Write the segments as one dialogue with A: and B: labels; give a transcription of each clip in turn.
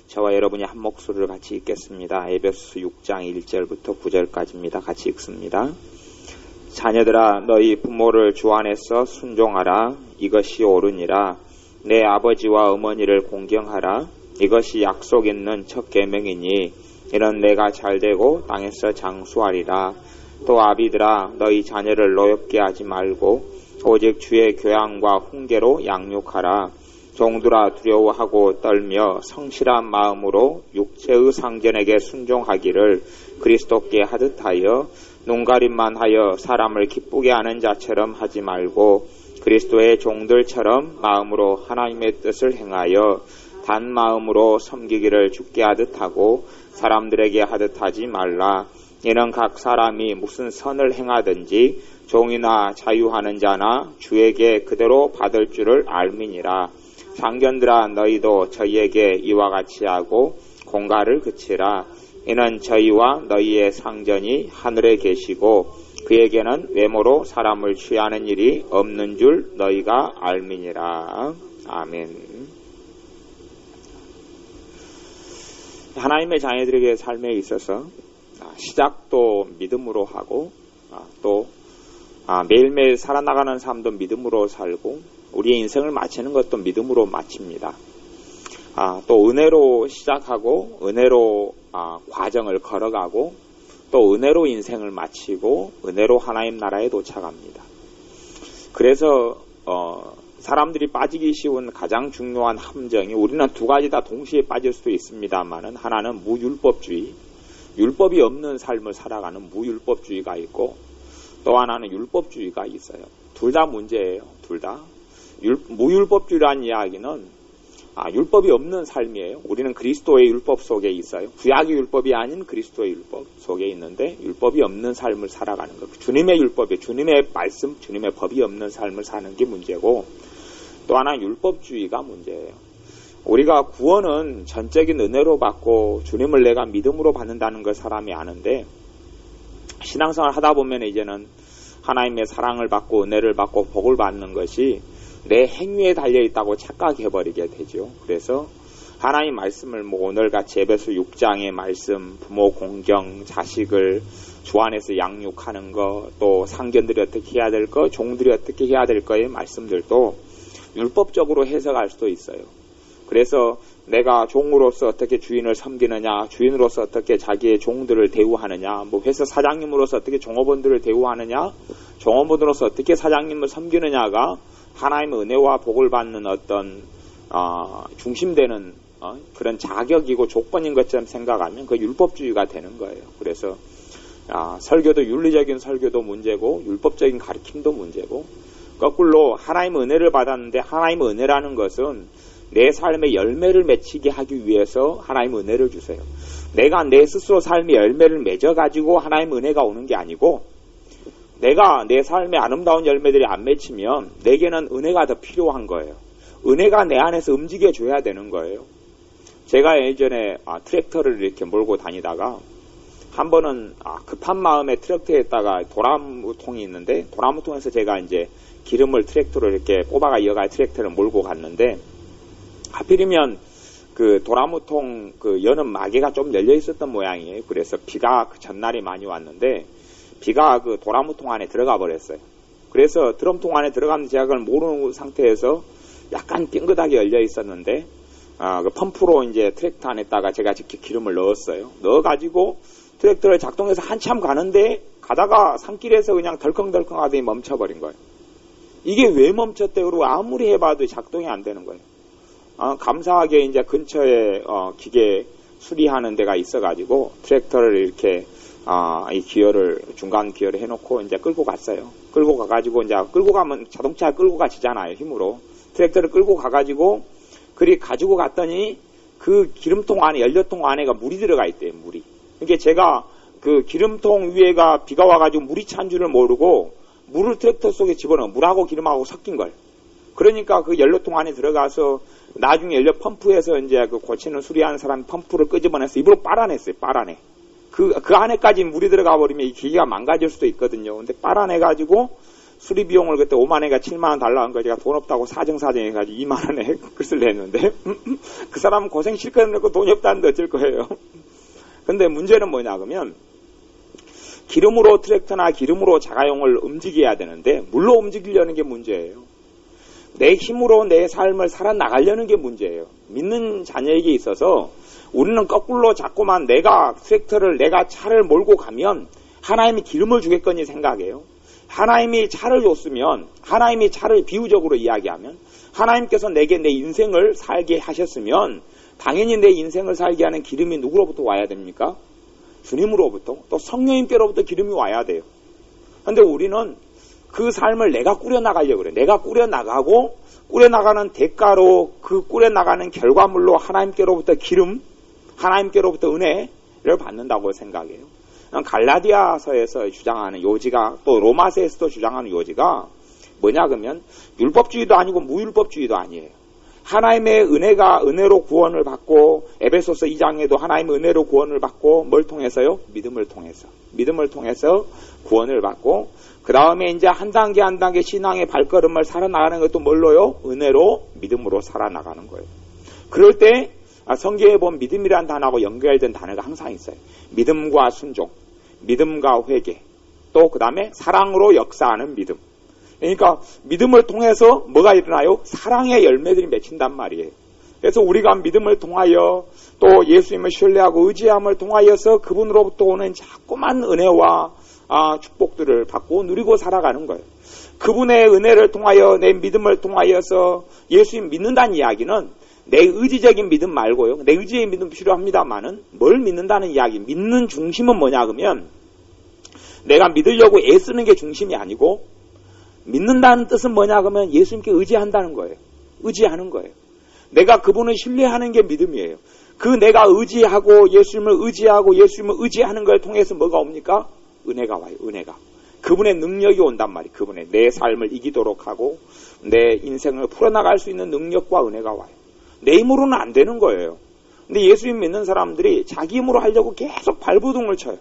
A: 저와 여러분이 한 목소리를 같이 읽겠습니다. 에베소서 6장 1절부터 9절까지입니다. 같이 읽습니다. 자녀들아 너희 부모를 주 안에서 순종하라. 이것이 옳으니라. 내 아버지와 어머니를 공경하라. 이것이 약속 있는 첫 계명이니 이는 내가 잘되고 땅에서 장수하리라. 또 아비들아 너희 자녀를 노엽게 하지 말고 오직 주의 교양과 훈계로 양육하라. 종들아 두려워하고 떨며 성실한 마음으로 육체의 상전에게 순종하기를 그리스도께 하듯하여 눈가림만 하여 사람을 기쁘게 하는 자처럼 하지 말고 그리스도의 종들처럼 마음으로 하나님의 뜻을 행하여 단 마음으로 섬기기를 주께 하듯 하고 사람들에게 하듯 하지 말라. 이는 각 사람이 무슨 선을 행하든지 종이나 자유하는 자나 주에게 그대로 받을 줄을 알미니라. 상견들아 너희도 저희에게 이와 같이 하고 공갈을 그치라. 이는 저희와 너희의 상전이 하늘에 계시고 그에게는 외모로 사람을 취하는 일이 없는 줄 너희가 알미니라. 아멘. 하나님의 자녀들에게 삶에 있어서 시작도 믿음으로 하고 또 매일매일 살아나가는 삶도 믿음으로 살고 우리의 인생을 마치는 것도 믿음으로 마칩니다. 또 은혜로 시작하고 은혜로 과정을 걸어가고 또 은혜로 인생을 마치고 은혜로 하나님 나라에 도착합니다. 그래서 사람들이 빠지기 쉬운 가장 중요한 함정이 우리는 두 가지 다 동시에 빠질 수도 있습니다만은 하나는 무율법주의, 율법이 없는 삶을 살아가는 무율법주의가 있고 또 하나는 율법주의가 있어요. 둘 다 문제예요. 둘 다. 무율법주의라는 이야기는 율법이 없는 삶이에요. 우리는 그리스도의 율법 속에 있어요. 구약의 율법이 아닌 그리스도의 율법 속에 있는데 율법이 없는 삶을 살아가는 것. 주님의 율법이, 주님의 말씀, 주님의 법이 없는 삶을 사는 게 문제고 또 하나 율법주의가 문제예요. 우리가 구원은 전적인 은혜로 받고 주님을 내가 믿음으로 받는다는 걸 사람이 아는데 신앙생활 하다 보면 이제는 하나님의 사랑을 받고 은혜를 받고 복을 받는 것이 내 행위에 달려있다고 착각해버리게 되죠. 그래서 하나님 말씀을 오늘같이 에베소 6장의 말씀, 부모 공경, 자식을 주 안에서 양육하는 거, 또 상견들이 어떻게 해야 될 거, 종들이 어떻게 해야 될 거의 말씀들도 율법적으로 해석할 수도 있어요. 그래서 내가 종으로서 어떻게 주인을 섬기느냐, 주인으로서 어떻게 자기의 종들을 대우하느냐, 회사 사장님으로서 어떻게 종업원들을 대우하느냐, 종업원으로서 어떻게 사장님을 섬기느냐가 하나님의 은혜와 복을 받는 어떤 중심되는 그런 자격이고 조건인 것처럼 생각하면 그 율법주의가 되는 거예요. 그래서 설교도 윤리적인 설교도 문제고 율법적인 가르침도 문제고 거꾸로 하나님의 은혜를 받았는데 하나님의 은혜라는 것은 내 삶의 열매를 맺히게 하기 위해서 하나님의 은혜를 주세요. 내가 내 스스로 삶의 열매를 맺어가지고 하나님의 은혜가 오는 게 아니고 내가 내 삶의 아름다운 열매들이 안 맺히면 내게는 은혜가 더 필요한 거예요. 은혜가 내 안에서 움직여줘야 되는 거예요. 제가 예전에 트랙터를 이렇게 몰고 다니다가 한 번은 급한 마음에 트랙터에다가 도라무통이 있는데 도라무통에서 제가 이제 기름을 트랙터로 이렇게 뽑아가 이어갈 트랙터를 몰고 갔는데 하필이면 그 도라무통 그 여는 마개가 좀 열려 있었던 모양이에요. 그래서 비가 그 전날이 많이 왔는데 비가 그 도라무통 안에 들어가 버렸어요. 그래서 드럼통 안에 들어가는 제가 그걸 모르는 상태에서 약간 빙긋하게 열려 있었는데 그 펌프로 이제 트랙터 안에다가 제가 직접 기름을 넣었어요. 넣어가지고 트랙터를 작동해서 한참 가는데 가다가 산길에서 그냥 덜컹덜컹 하더니 멈춰버린 거예요. 이게 왜 멈췄대? 그러고 아무리 해봐도 작동이 안 되는 거예요. 감사하게 이제 근처에 기계 수리하는 데가 있어가지고 트랙터를 이렇게 이 기어를 중간 기어를 해놓고 이제 끌고 갔어요. 끌고 가가지고 이제 끌고 가면 자동차 끌고 가지잖아요. 힘으로 트랙터를 끌고 가가지고 그리 가지고 갔더니 그 기름통 안에 연료통 안에가 물이 들어가 있대요. 물이. 그러니까 제가 그 기름통 위에가 비가 와가지고 물이 찬 줄을 모르고 물을 트랙터 속에 집어넣어 물하고 기름하고 섞인 걸. 그러니까 그 연료통 안에 들어가서 나중에 연료 펌프에서 이제 그 고치는 수리하는 사람이 펌프를 끄집어내서 입으로 빨아냈어요. 빨아내. 그 안에까지 물이 들어가 버리면 이 기계가 망가질 수도 있거든요. 근데 빨아내가지고 수리 비용을 그때 5만 원인가 7만 원 달라는 거 제가 돈 없다고 사정사정 해가지고 2만 원에 끝을 냈는데 그 사람은 고생 실컷 내고 돈이 없다는데 어쩔 거예요. 근데 문제는 뭐냐 그러면 기름으로 트랙터나 기름으로 자가용을 움직여야 되는데 물로 움직이려는 게 문제예요. 내 힘으로 내 삶을 살아나가려는 게 문제예요. 믿는 자녀에게 있어서 우리는 거꾸로 자꾸만 내가 트랙터를 내가 차를 몰고 가면 하나님이 기름을 주겠거니 생각해요. 하나님이 차를 줬으면 하나님이 차를 비유적으로 이야기하면 하나님께서 내게 내 인생을 살게 하셨으면 당연히 내 인생을 살게 하는 기름이 누구로부터 와야 됩니까? 주님으로부터 또 성령님께로부터 기름이 와야 돼요. 그런데 우리는 그 삶을 내가 꾸려나가려고 그래. 내가 꾸려나가고 꾸려나가는 대가로 그 꾸려나가는 결과물로 하나님께로부터 기름, 하나님께로부터 은혜를 받는다고 생각해요. 갈라디아서에서 주장하는 요지가 또 로마서에서도 주장하는 요지가 뭐냐 그러면 율법주의도 아니고 무율법주의도 아니에요. 하나님의 은혜가 은혜로 구원을 받고 에베소서 2장에도 하나님의 은혜로 구원을 받고 뭘 통해서요? 믿음을 통해서 구원을 받고 그 다음에 이제 한 단계 한 단계 신앙의 발걸음을 살아나가는 것도 뭘로요? 은혜로 믿음으로 살아나가는 거예요. 그럴 때 성경에 보면 믿음이라는 단어하고 연결된 단어가 항상 있어요. 믿음과 순종, 믿음과 회개, 또 그 다음에 사랑으로 역사하는 믿음. 그러니까 믿음을 통해서 뭐가 일어나요? 사랑의 열매들이 맺힌단 말이에요. 그래서 우리가 믿음을 통하여 또 예수님을 신뢰하고 의지함을 통하여서 그분으로부터 오는 자꾸만 은혜와 축복들을 받고 누리고 살아가는 거예요. 그분의 은혜를 통하여 내 믿음을 통하여서 예수님 믿는다는 이야기는 내 의지적인 믿음 말고요. 내 의지의 믿음 필요합니다만은 뭘 믿는다는 이야기. 믿는 중심은 뭐냐 그러면 내가 믿으려고 애쓰는 게 중심이 아니고 믿는다는 뜻은 뭐냐 그러면 예수님께 의지한다는 거예요. 의지하는 거예요. 내가 그분을 신뢰하는 게 믿음이에요. 그 내가 의지하고 예수님을 의지하는 걸 통해서 뭐가 옵니까? 은혜가 와요. 은혜가. 그분의 능력이 온단 말이에요. 그분의 내 삶을 이기도록 하고 내 인생을 풀어나갈 수 있는 능력과 은혜가 와요. 내 힘으로는 안 되는 거예요. 근데 예수님 믿는 사람들이 자기 힘으로 하려고 계속 발버둥을 쳐요.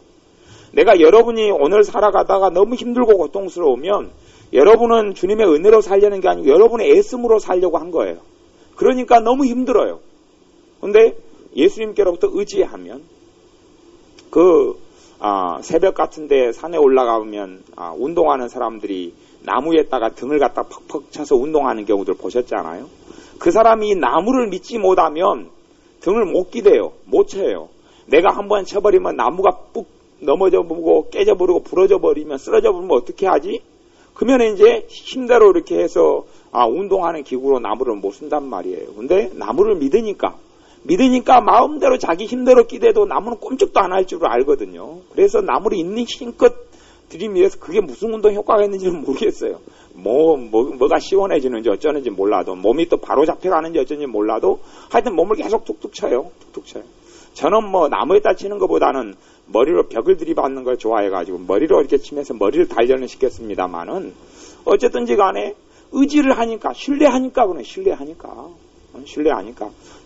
A: 내가 여러분이 오늘 살아가다가 너무 힘들고 고통스러우면 여러분은 주님의 은혜로 살려는 게 아니고 여러분의 애씀으로 살려고 한 거예요. 그러니까 너무 힘들어요. 근데 예수님께로부터 의지하면 새벽 같은데 산에 올라가면 운동하는 사람들이 나무에다가 등을 갖다 퍽퍽 쳐서 운동하는 경우들 보셨잖아요. 그 사람이 나무를 믿지 못하면 등을 못 기대요. 못 쳐요. 내가 한번 쳐버리면 나무가 뚝 넘어져 버리고 깨져 버리고 부러져 버리면 쓰러져 버리면 어떻게 하지? 그러면 이제 힘대로 이렇게 해서 운동하는 기구로 나무를 못 쓴단 말이에요. 근데 나무를 믿으니까 마음대로 자기 힘대로 끼대도 나무는 꼼짝도 안 할 줄 알거든요. 그래서 나무를 있는 힘껏 들이밀어서 그게 무슨 운동 효과가 있는지는 모르겠어요. 뭐가 시원해지는지 어쩌는지 몰라도 몸이 또 바로 잡혀가는지 어쩐지 몰라도 하여튼 몸을 계속 툭툭 쳐요. 저는 나무에다 치는 것보다는 머리로 벽을 들이받는 걸 좋아해가지고 머리로 이렇게 치면서 머리를 단련을 시켰습니다만은 어쨌든지 간에 의지를 하니까 신뢰하니까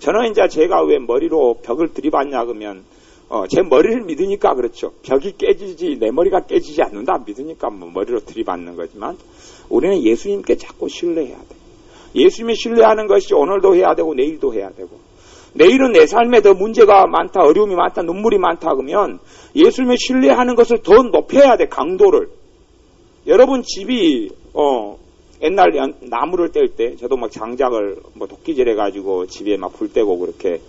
A: 저는 이제 제가 왜 머리로 벽을 들이받냐 그러면 제 머리를 믿으니까 그렇죠. 벽이 깨지지 내 머리가 깨지지 않는다 믿으니까 머리로 들이받는 거지만 우리는 예수님께 자꾸 신뢰해야 돼. 예수님이 신뢰하는 것이 오늘도 해야 되고 내일도 해야 되고 내일은 내 삶에 더 문제가 많다, 어려움이 많다, 눈물이 많다 그러면 예수님을 신뢰하는 것을 더 높여야 돼, 강도를. 여러분 집이 옛날 나무를 뗄 때 저도 막 장작을 도끼질 해가지고 집에 막 불 떼고 그렇게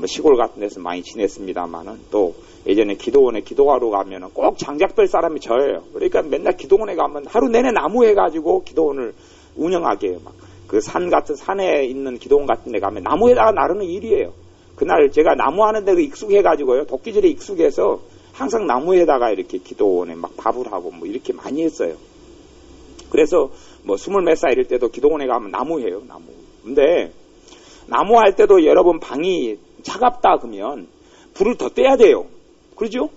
A: 시골 같은 데서 많이 지냈습니다만은 또 예전에 기도원에 기도하러 가면은 꼭 장작 뺄 사람이 저예요. 그러니까 맨날 기도원에 가면 하루 내내 나무 해가지고 기도원을 운영하게 해요. 막 그 산에 있는 기도원 같은 데 가면 나무에다가 나르는 일이에요. 그날 제가 나무 하는 데도 익숙해가지고요. 도끼질에 익숙해서 항상 나무에다가 이렇게 기도원에 막 밥을 하고 이렇게 많이 했어요. 그래서 20몇 살 이럴 때도 기도원에 가면 나무 해요. 나무. 근데 나무 할 때도 여러분 방이 차갑다 그러면 불을 더 떼야 돼요. 그러죠?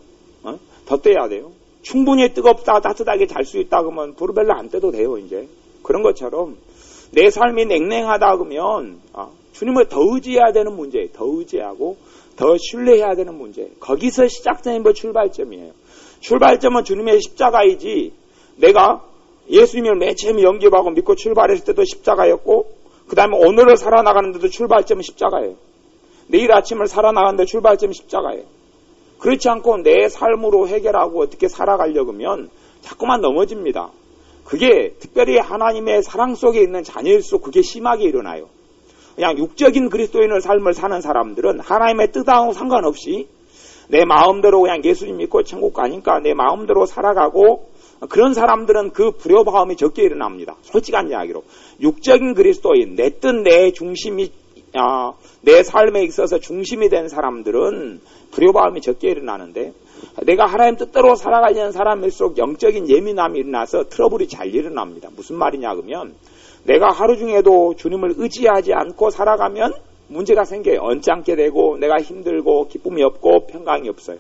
A: 더 떼야 돼요. 충분히 뜨겁다 따뜻하게 잘 수 있다 그러면 불을 별로 안 떼도 돼요. 이제 그런 것처럼 내 삶이 냉랭하다 그러면 주님을 더 의지해야 되는 문제예요. 더 의지하고 더 신뢰해야 되는 문제. 거기서 시작되는 거 출발점이에요. 출발점은 주님의 십자가이지 내가 예수님을 맨 처음에 영접하고 믿고 출발했을 때도 십자가였고, 그 다음에 오늘을 살아나가는데도 출발점은 십자가예요. 내일 아침을 살아나가는데 출발점은 십자가예요. 그렇지 않고 내 삶으로 해결하고 어떻게 살아가려고 하면 자꾸만 넘어집니다. 그게 특별히 하나님의 사랑 속에 있는 자녀일수록 그게 심하게 일어나요. 그냥 육적인 그리스도인의 삶을 사는 사람들은 하나님의 뜻하고 상관없이 내 마음대로 그냥 예수님 믿고 천국 가니까 내 마음대로 살아가고, 그런 사람들은 그 불효바움이 적게 일어납니다. 솔직한 이야기로. 육적인 그리스도인, 내 뜻, 내 중심이, 내 삶에 있어서 중심이 된 사람들은 불효바움이 적게 일어나는데, 내가 하나님 뜻대로 살아가려는 사람일수록 영적인 예민함이 일어나서 트러블이 잘 일어납니다. 무슨 말이냐 그러면, 내가 하루 중에도 주님을 의지하지 않고 살아가면 문제가 생겨요. 언짢게 되고 내가 힘들고 기쁨이 없고 평강이 없어요.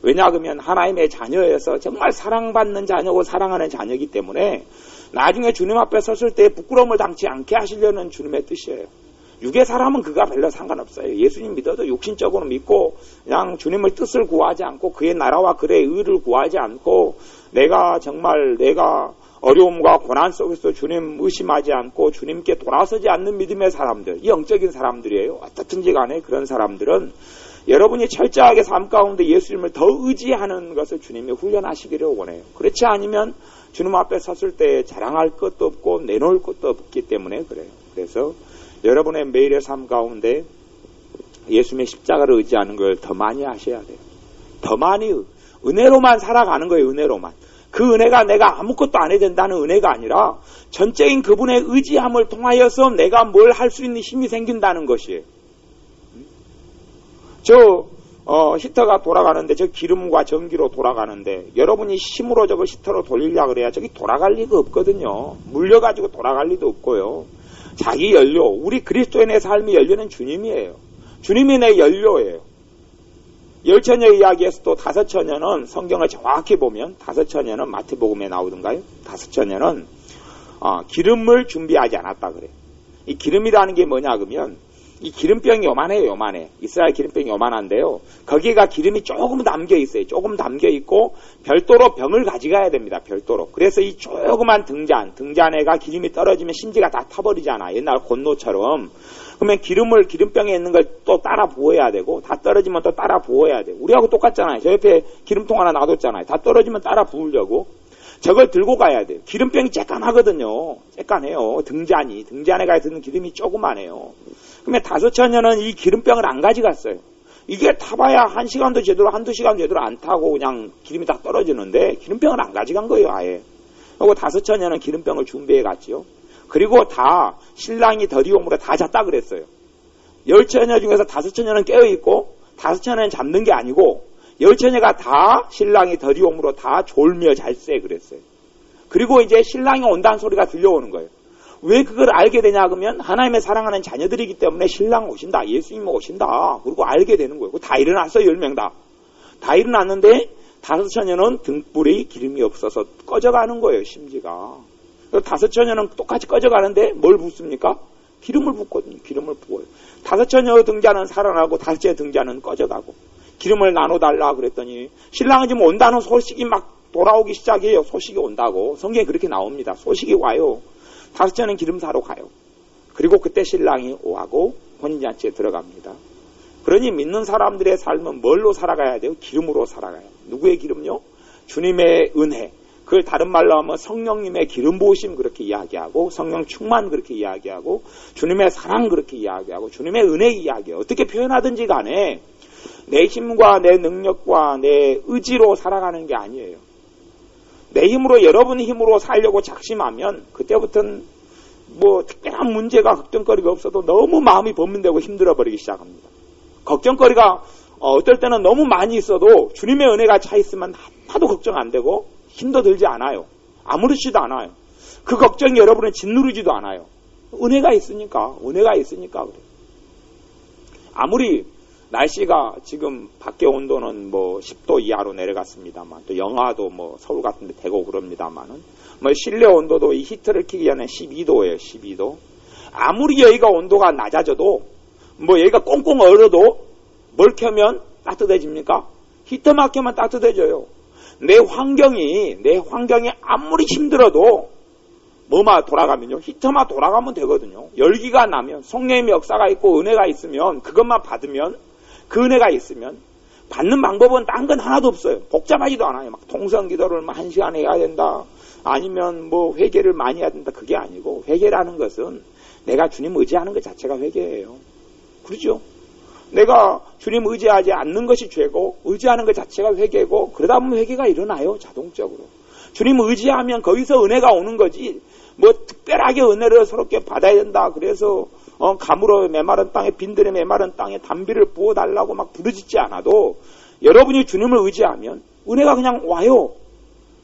A: 왜냐 그러면 하나님의 자녀여서 정말 사랑받는 자녀고 사랑하는 자녀이기 때문에 나중에 주님 앞에 섰을 때 부끄러움을 당치 않게 하시려는 주님의 뜻이에요. 육의 사람은 그가 별로 상관없어요. 예수님 믿어도 육신적으로 믿고 그냥 주님의 뜻을 구하지 않고 그의 나라와 그의 의를 구하지 않고 내가 어려움과 고난 속에서 주님 의심하지 않고 주님께 돌아서지 않는 믿음의 사람들, 영적인 사람들이에요. 어떻든지 간에 그런 사람들은 여러분이 철저하게 삶 가운데 예수님을 더 의지하는 것을 주님이 훈련하시기를 원해요. 그렇지 않으면 주님 앞에 섰을 때 자랑할 것도 없고 내놓을 것도 없기 때문에 그래요. 그래서 여러분의 매일의 삶 가운데 예수님의 십자가를 의지하는 걸 더 많이 하셔야 돼요. 더 많이 은혜로만 살아가는 거예요. 은혜로만. 그 은혜가 내가 아무것도 안 해야 된다는 은혜가 아니라 전적인 그분의 의지함을 통하여서 내가 뭘 할 수 있는 힘이 생긴다는 것이에요. 히터가 돌아가는데 저 기름과 전기로 돌아가는데 여러분이 힘으로 저걸 히터로 돌리려고 그래야 저기 돌아갈 리가 없거든요. 물려가지고 돌아갈 리도 없고요. 자기 연료, 우리 그리스도인의 삶의 연료는 주님이에요. 주님이 내 연료예요. 열처녀 이야기에서도 다섯 처녀는 성경을 정확히 보면 다섯 처녀는 마태복음에 나오던가요? 다섯 처녀는 기름을 준비하지 않았다 그래요. 이 기름이라는 게 뭐냐 그러면 이 기름병이 요만해요. 요만해. 이스라엘 기름병이 요만한데요. 거기가 기름이 조금 담겨 있어요. 조금 담겨 있고 별도로 병을 가져가야 됩니다. 별도로. 그래서 이 조그만 등잔에가 기름이 떨어지면 심지가 다 타버리잖아. 옛날 곤노처럼. 그러면 기름병에 있는 걸 또 따라 부어야 되고 다 떨어지면 또 따라 부어야 돼요. 우리하고 똑같잖아요. 저 옆에 기름통 하나 놔뒀잖아요. 다 떨어지면 따라 부으려고. 저걸 들고 가야 돼요. 기름병이 쬐깐하거든요. 쬐깐해요. 등잔에가 드는 기름이 조그만해요. 그러면 다섯 처녀는 이 기름병을 안 가져갔어요. 이게 타봐야 한두 시간도 제대로 안 타고 그냥 기름이 다 떨어지는데 기름병을 안 가져간 거예요. 아예. 그리고 다섯 처녀는 기름병을 준비해 갔죠. 그리고 다 신랑이 더디옴으로 다 잤다 그랬어요. 열 처녀 중에서 다섯 처녀는 깨어있고 다섯 처녀는 잠든 게 아니고 열 처녀가 다 신랑이 더디옴으로 다 졸며 잘세 그랬어요. 그리고 이제 신랑이 온다는 소리가 들려오는 거예요. 왜 그걸 알게 되냐 그러면 하나님의 사랑하는 자녀들이기 때문에 신랑 오신다. 예수님 오신다. 그리고 알게 되는 거예요. 다 일어났어요. 10명 다. 다 일어났는데 다섯 처녀는 등불이 기름이 없어서 꺼져가는 거예요. 심지가. 다섯 처녀는 똑같이 꺼져가는데 뭘 붓습니까? 기름을 붓거든요. 기름을 부어요. 다섯 처녀 등잔은 살아나고 다섯 처녀 등잔은 꺼져가고 기름을 나눠달라 그랬더니 신랑은 지금 온다는 소식이 막 돌아오기 시작해요. 소식이 온다고. 성경에 그렇게 나옵니다. 소식이 와요. 다섯 처녀는 기름 사러 가요. 그리고 그때 신랑이 오하고 혼인잔치에 들어갑니다. 그러니 믿는 사람들의 삶은 뭘로 살아가야 돼요? 기름으로 살아가요. 누구의 기름요? 주님의 은혜. 그걸 다른 말로 하면 성령님의 기름 부으심 그렇게 이야기하고 성령 충만 그렇게 이야기하고 주님의 사랑 그렇게 이야기하고 주님의 은혜 이야기해요. 어떻게 표현하든지 간에 내 힘과 내 능력과 내 의지로 살아가는 게 아니에요. 내 힘으로 여러분의 힘으로 살려고 작심하면 그때부터는 뭐 특별한 문제가 걱정거리가 없어도 너무 마음이 범민되고 힘들어버리기 시작합니다. 걱정거리가 어떨 때는 너무 많이 있어도 주님의 은혜가 차 있으면 하나도 걱정 안 되고 힘도 들지 않아요. 아무렇지도 않아요. 그 걱정이 여러분을 짓누르지도 않아요. 은혜가 있으니까 그래요. 아무리 날씨가 지금 밖에 온도는 뭐 10도 이하로 내려갔습니다만 또 영하도 뭐 서울 같은 데 되고 그럽니다만은 뭐 실내 온도도 이 히터를 켜기 전에 12도예요. 12도. 아무리 여기가 온도가 낮아져도 뭐 여기가 꽁꽁 얼어도 뭘 켜면 따뜻해집니까? 히터만 켜면 따뜻해져요. 내 환경이 아무리 힘들어도 뭐만 돌아가면요, 히터만 돌아가면 되거든요. 열기가 나면, 성령의 역사가 있고 은혜가 있으면, 그것만 받으면, 그 은혜가 있으면 받는 방법은 딴 건 하나도 없어요. 복잡하지도 않아요. 막 통성기도를 1시간 해야 된다, 아니면 뭐 회개를 많이 해야 된다, 그게 아니고, 회개라는 것은 내가 주님 의지하는 것 자체가 회개예요. 그렇죠? 내가 주님 의지하지 않는 것이 죄고, 의지하는 것 자체가 회개고, 그러다 보면 회개가 일어나요, 자동적으로. 주님 의지하면 거기서 은혜가 오는 거지, 뭐 특별하게 은혜를 서럽게 받아야 된다, 그래서 가물어 메마른 땅에, 빈들에 메마른 땅에 단비를 부어달라고 막 부르짖지 않아도 여러분이 주님을 의지하면 은혜가 그냥 와요.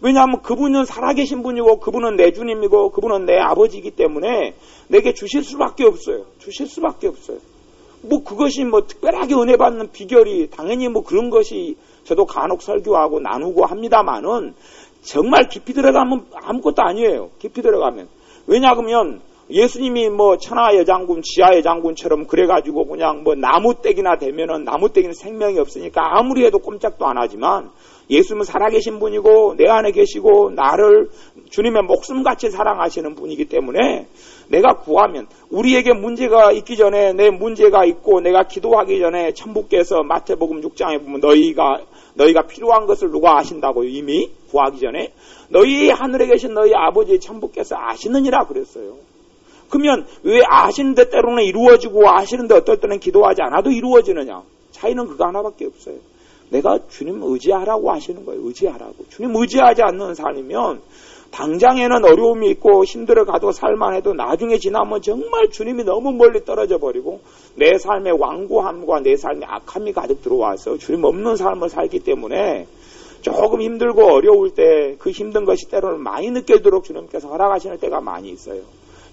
A: 왜냐하면 그분은 살아계신 분이고, 그분은 내 주님이고, 그분은 내 아버지이기 때문에 내게 주실 수밖에 없어요. 주실 수밖에 없어요. 뭐 그것이 뭐 특별하게 은혜 받는 비결이, 당연히 뭐 그런 것이 저도 간혹 설교하고 나누고 합니다만은, 정말 깊이 들어가면 아무것도 아니에요. 깊이 들어가면. 왜냐하면 예수님이 뭐 천하여장군, 지하여장군처럼 그래가지고 그냥 뭐 나무떼기나 되면은, 나무떼기는 생명이 없으니까 아무리 해도 꼼짝도 안 하지만, 예수님은 살아계신 분이고 내 안에 계시고 나를 주님의 목숨같이 사랑하시는 분이기 때문에, 내가 구하면, 우리에게 문제가 있기 전에, 내 문제가 있고 내가 기도하기 전에 천부께서 마태복음 6장에 보면 너희가 필요한 것을 누가 아신다고요? 이미 구하기 전에 너희 하늘에 계신 너희 아버지 천부께서 아시느니라 그랬어요. 그러면 왜 아시는데 때로는 이루어지고, 아시는데 어떨 때는 기도하지 않아도 이루어지느냐? 차이는 그거 하나밖에 없어요. 내가 주님 의지하라고 하시는 거예요. 의지하라고. 주님 의지하지 않는 삶이면 당장에는 어려움이 있고 힘들어가도 살만해도 나중에 지나면 정말 주님이 너무 멀리 떨어져 버리고 내 삶의 완고함과 내 삶의 악함이 가득 들어와서 주님 없는 삶을 살기 때문에, 조금 힘들고 어려울 때 그 힘든 것이 때로는 많이 느껴지도록 주님께서 허락하시는 때가 많이 있어요.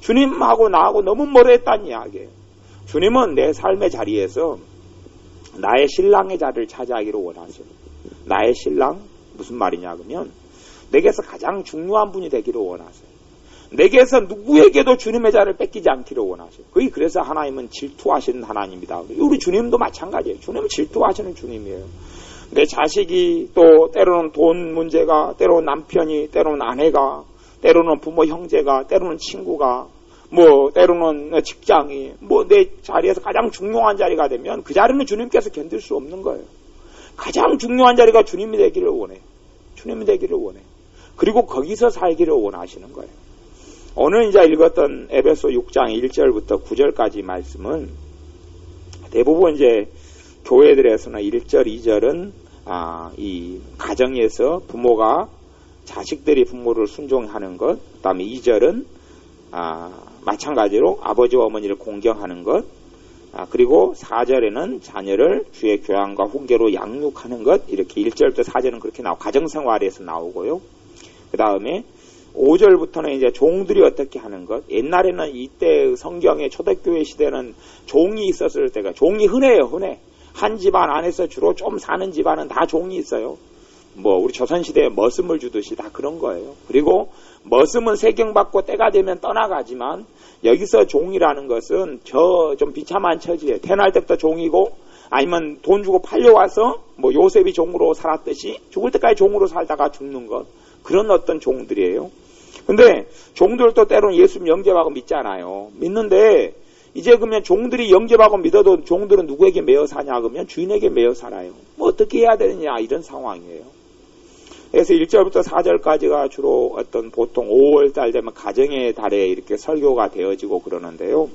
A: 주님하고 나하고 너무 멀어했다는 이야기예요. 주님은 내 삶의 자리에서 나의 신랑의 자리를 차지하기를 원하세요. 나의 신랑, 무슨 말이냐 그러면 내게서 가장 중요한 분이 되기를 원하세요. 내게서 누구에게도 주님의 자리를 뺏기지 않기를 원하세요. 그게 그래서 하나님은 질투하시는 하나님이다. 우리 주님도 마찬가지예요. 주님은 질투하시는 주님이에요. 내 자식이, 또 때로는 돈 문제가, 때로는 남편이, 때로는 아내가, 때로는 부모 형제가, 때로는 친구가, 뭐 때로는 직장이, 뭐 내 자리에서 가장 중요한 자리가 되면 그 자리는 주님께서 견딜 수 없는 거예요. 가장 중요한 자리가 주님이 되기를 원해. 주님이 되기를 원해. 그리고 거기서 살기를 원하시는 거예요. 오늘 이제 읽었던 에베소 6장 1절부터 9절까지 말씀은 대부분 이제 교회들에서는 1절, 2절은 이 가정에서 부모가, 자식들이 부모를 순종하는 것, 그 다음에 2절은 마찬가지로 아버지와 어머니를 공경하는 것, 그리고 4절에는 자녀를 주의 교양과 훈계로 양육하는 것, 이렇게 1절부터 4절은 그렇게 가정생활에서 나오고요. 그 다음에 5절부터는 이제 종들이 어떻게 하는 것. 옛날에는 이때 성경의 초대교회 시대는 종이 있었을 때가, 종이 흔해요, 흔해. 한 집안 안에서 주로 좀 사는 집안은 다 종이 있어요. 뭐 우리 조선시대에 머슴을 주듯이 다 그런 거예요. 그리고 머슴은 세경받고 때가 되면 떠나가지만, 여기서 종이라는 것은 저 좀 비참한 처지에 태어날 때부터 종이고, 아니면 돈 주고 팔려와서 뭐 요셉이 종으로 살았듯이 죽을 때까지 종으로 살다가 죽는 것, 그런 어떤 종들이에요. 근데 종들도 때로는 예수님 영접하고 믿잖아요. 믿는데 이제 그러면 종들이 영접하고 믿어도 종들은 누구에게 매여 사냐 그러면 주인에게 매여 살아요. 뭐 어떻게 해야 되느냐, 이런 상황이에요. 그래서 1절부터 4절까지가 주로 어떤 보통 5월달 되면 가정의 달에 이렇게 설교가 되어지고 그러는데요.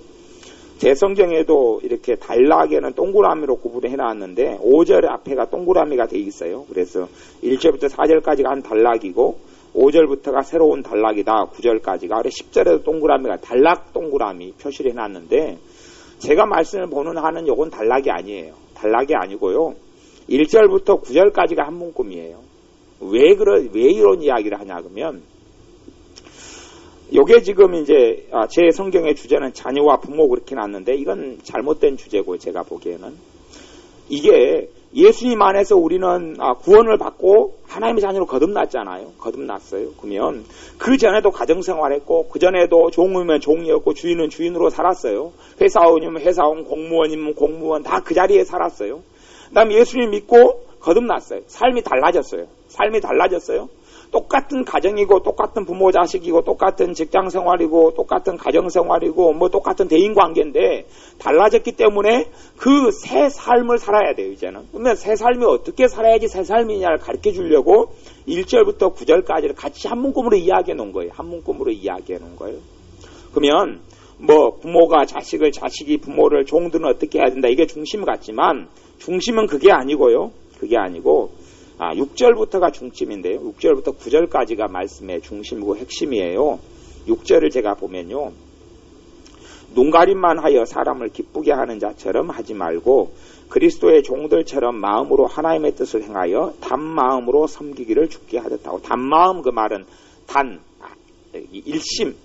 A: 제 성경에도 이렇게 단락에는 동그라미로 구분을 해놨는데 5절 앞에가 동그라미가 돼 있어요. 그래서 1절부터 4절까지가 한 단락이고 5절부터가 새로운 단락이다. 9절까지가. 그래서 10절에도 동그라미가 단락 동그라미 표시를 해놨는데, 제가 말씀을 보는 한은 요건 단락이 아니에요. 단락이 아니고요. 1절부터 9절까지가 한 문구이에요. 왜 이런 이야기를 하냐 그러면, 요게 지금 이제 제 성경의 주제는 자녀와 부모 그렇게 놨는데, 이건 잘못된 주제고 제가 보기에는 이게 예수님 안에서 우리는 구원을 받고 하나님의 자녀로 거듭났잖아요. 거듭났어요. 그러면 그 전에도 가정생활했고, 그 전에도 종이면 종이었고, 주인은 주인으로 살았어요. 회사원이면 회사원, 공무원이면 공무원, 다 그 자리에 살았어요. 그 다음에 예수님 믿고 거듭났어요. 삶이 달라졌어요. 삶이 달라졌어요? 똑같은 가정이고 똑같은 부모 자식이고 똑같은 직장 생활이고 똑같은 가정 생활이고 뭐 똑같은 대인 관계인데 달라졌기 때문에 그 새 삶을 살아야 돼요. 이제는. 그러면 새 삶이 어떻게 살아야지 새 삶이냐를 가르쳐 주려고 1절부터 9절까지를 같이 한 문구로 이야기해 놓은 거예요. 한 문구로 이야기해 놓은 거예요. 그러면 뭐 부모가 자식을, 자식이 부모를, 종들은 어떻게 해야 된다, 이게 중심 같지만 중심은 그게 아니고요. 그게 아니고 6절부터가 중심인데요. 6절부터 9절까지가 말씀의 중심이고 핵심이에요. 6절을 제가 보면요. 눈가림만 하여 사람을 기쁘게 하는 자처럼 하지 말고 그리스도의 종들처럼 마음으로 하나님의 뜻을 행하여 단마음으로 섬기기를 주께 하듯하고, 단마음, 그 말은 일심,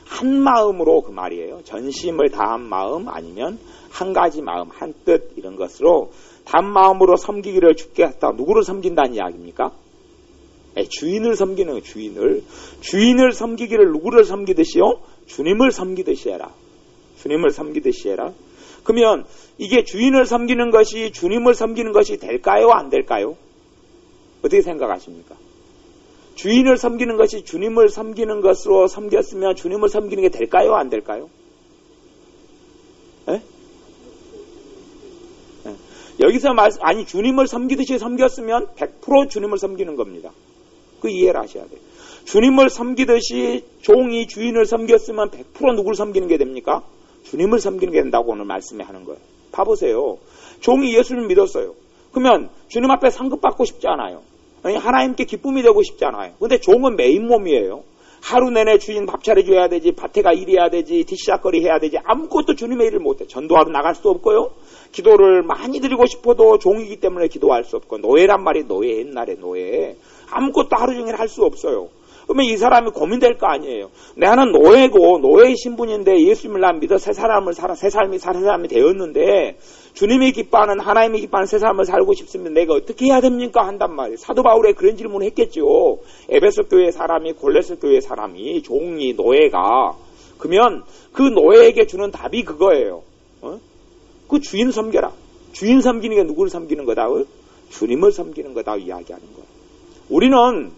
A: 한 마음으로, 그 말이에요. 전심을 다한 마음, 아니면 한 가지 마음, 한 뜻, 이런 것으로 단마음으로 섬기기를 주께 하다. 누구를 섬긴다는 이야기입니까? 주인을 섬기는 거예요. 주인을 섬기기를 누구를 섬기듯이요? 주님을 섬기듯이 해라. 주님을 섬기듯이 해라. 그러면 이게 주인을 섬기는 것이 주님을 섬기는 것이 될까요? 안 될까요? 어떻게 생각하십니까? 주인을 섬기는 것이 주님을 섬기는 것으로 섬겼으면 주님을 섬기는 게 될까요? 안 될까요? 에? 여기서 아니, 주님을 섬기듯이 섬겼으면 100% 주님을 섬기는 겁니다. 그 이해를 하셔야 돼요. 주님을 섬기듯이 종이 주인을 섬겼으면 100% 누구를 섬기는 게 됩니까? 주님을 섬기는 게 된다고 오늘 말씀에 하는 거예요. 봐보세요. 종이 예수를 믿었어요. 그러면 주님 앞에 상급받고 싶지 않아요. 아니, 하나님께 기쁨이 되고 싶지 않아요. 근데 종은 메인 몸이에요. 하루 내내 주인 밥 차려줘야 되지, 밭에 가 일해야 되지, 뒤시작거리 해야 되지, 아무것도 주님의 일을 못해. 전도하러 나갈 수 없고요. 기도를 많이 드리고 싶어도 종이기 때문에 기도할 수 없고, 노예란 말이 노예, 옛날에 노예. 아무것도 하루 종일 할 수 없어요. 그러면 이 사람이 고민될 거 아니에요. 나는 노예고 노예의 신분인데 예수님을 난 믿어 새 삶이 되었는데 주님이 기뻐하는, 하나님이 기뻐하는 새 삶을 살고 싶으면 내가 어떻게 해야 됩니까? 한단 말이에요. 사도 바울에 그런 질문을 했겠죠. 에베소 교회 사람이, 골로새 교회 사람이, 종이, 노예가. 그러면 그 노예에게 주는 답이 그거예요. 그 주인 섬겨라. 주인 섬기는 게 누구를 섬기는 거다? 주님을 섬기는 거다 이야기하는 거예요. 우리는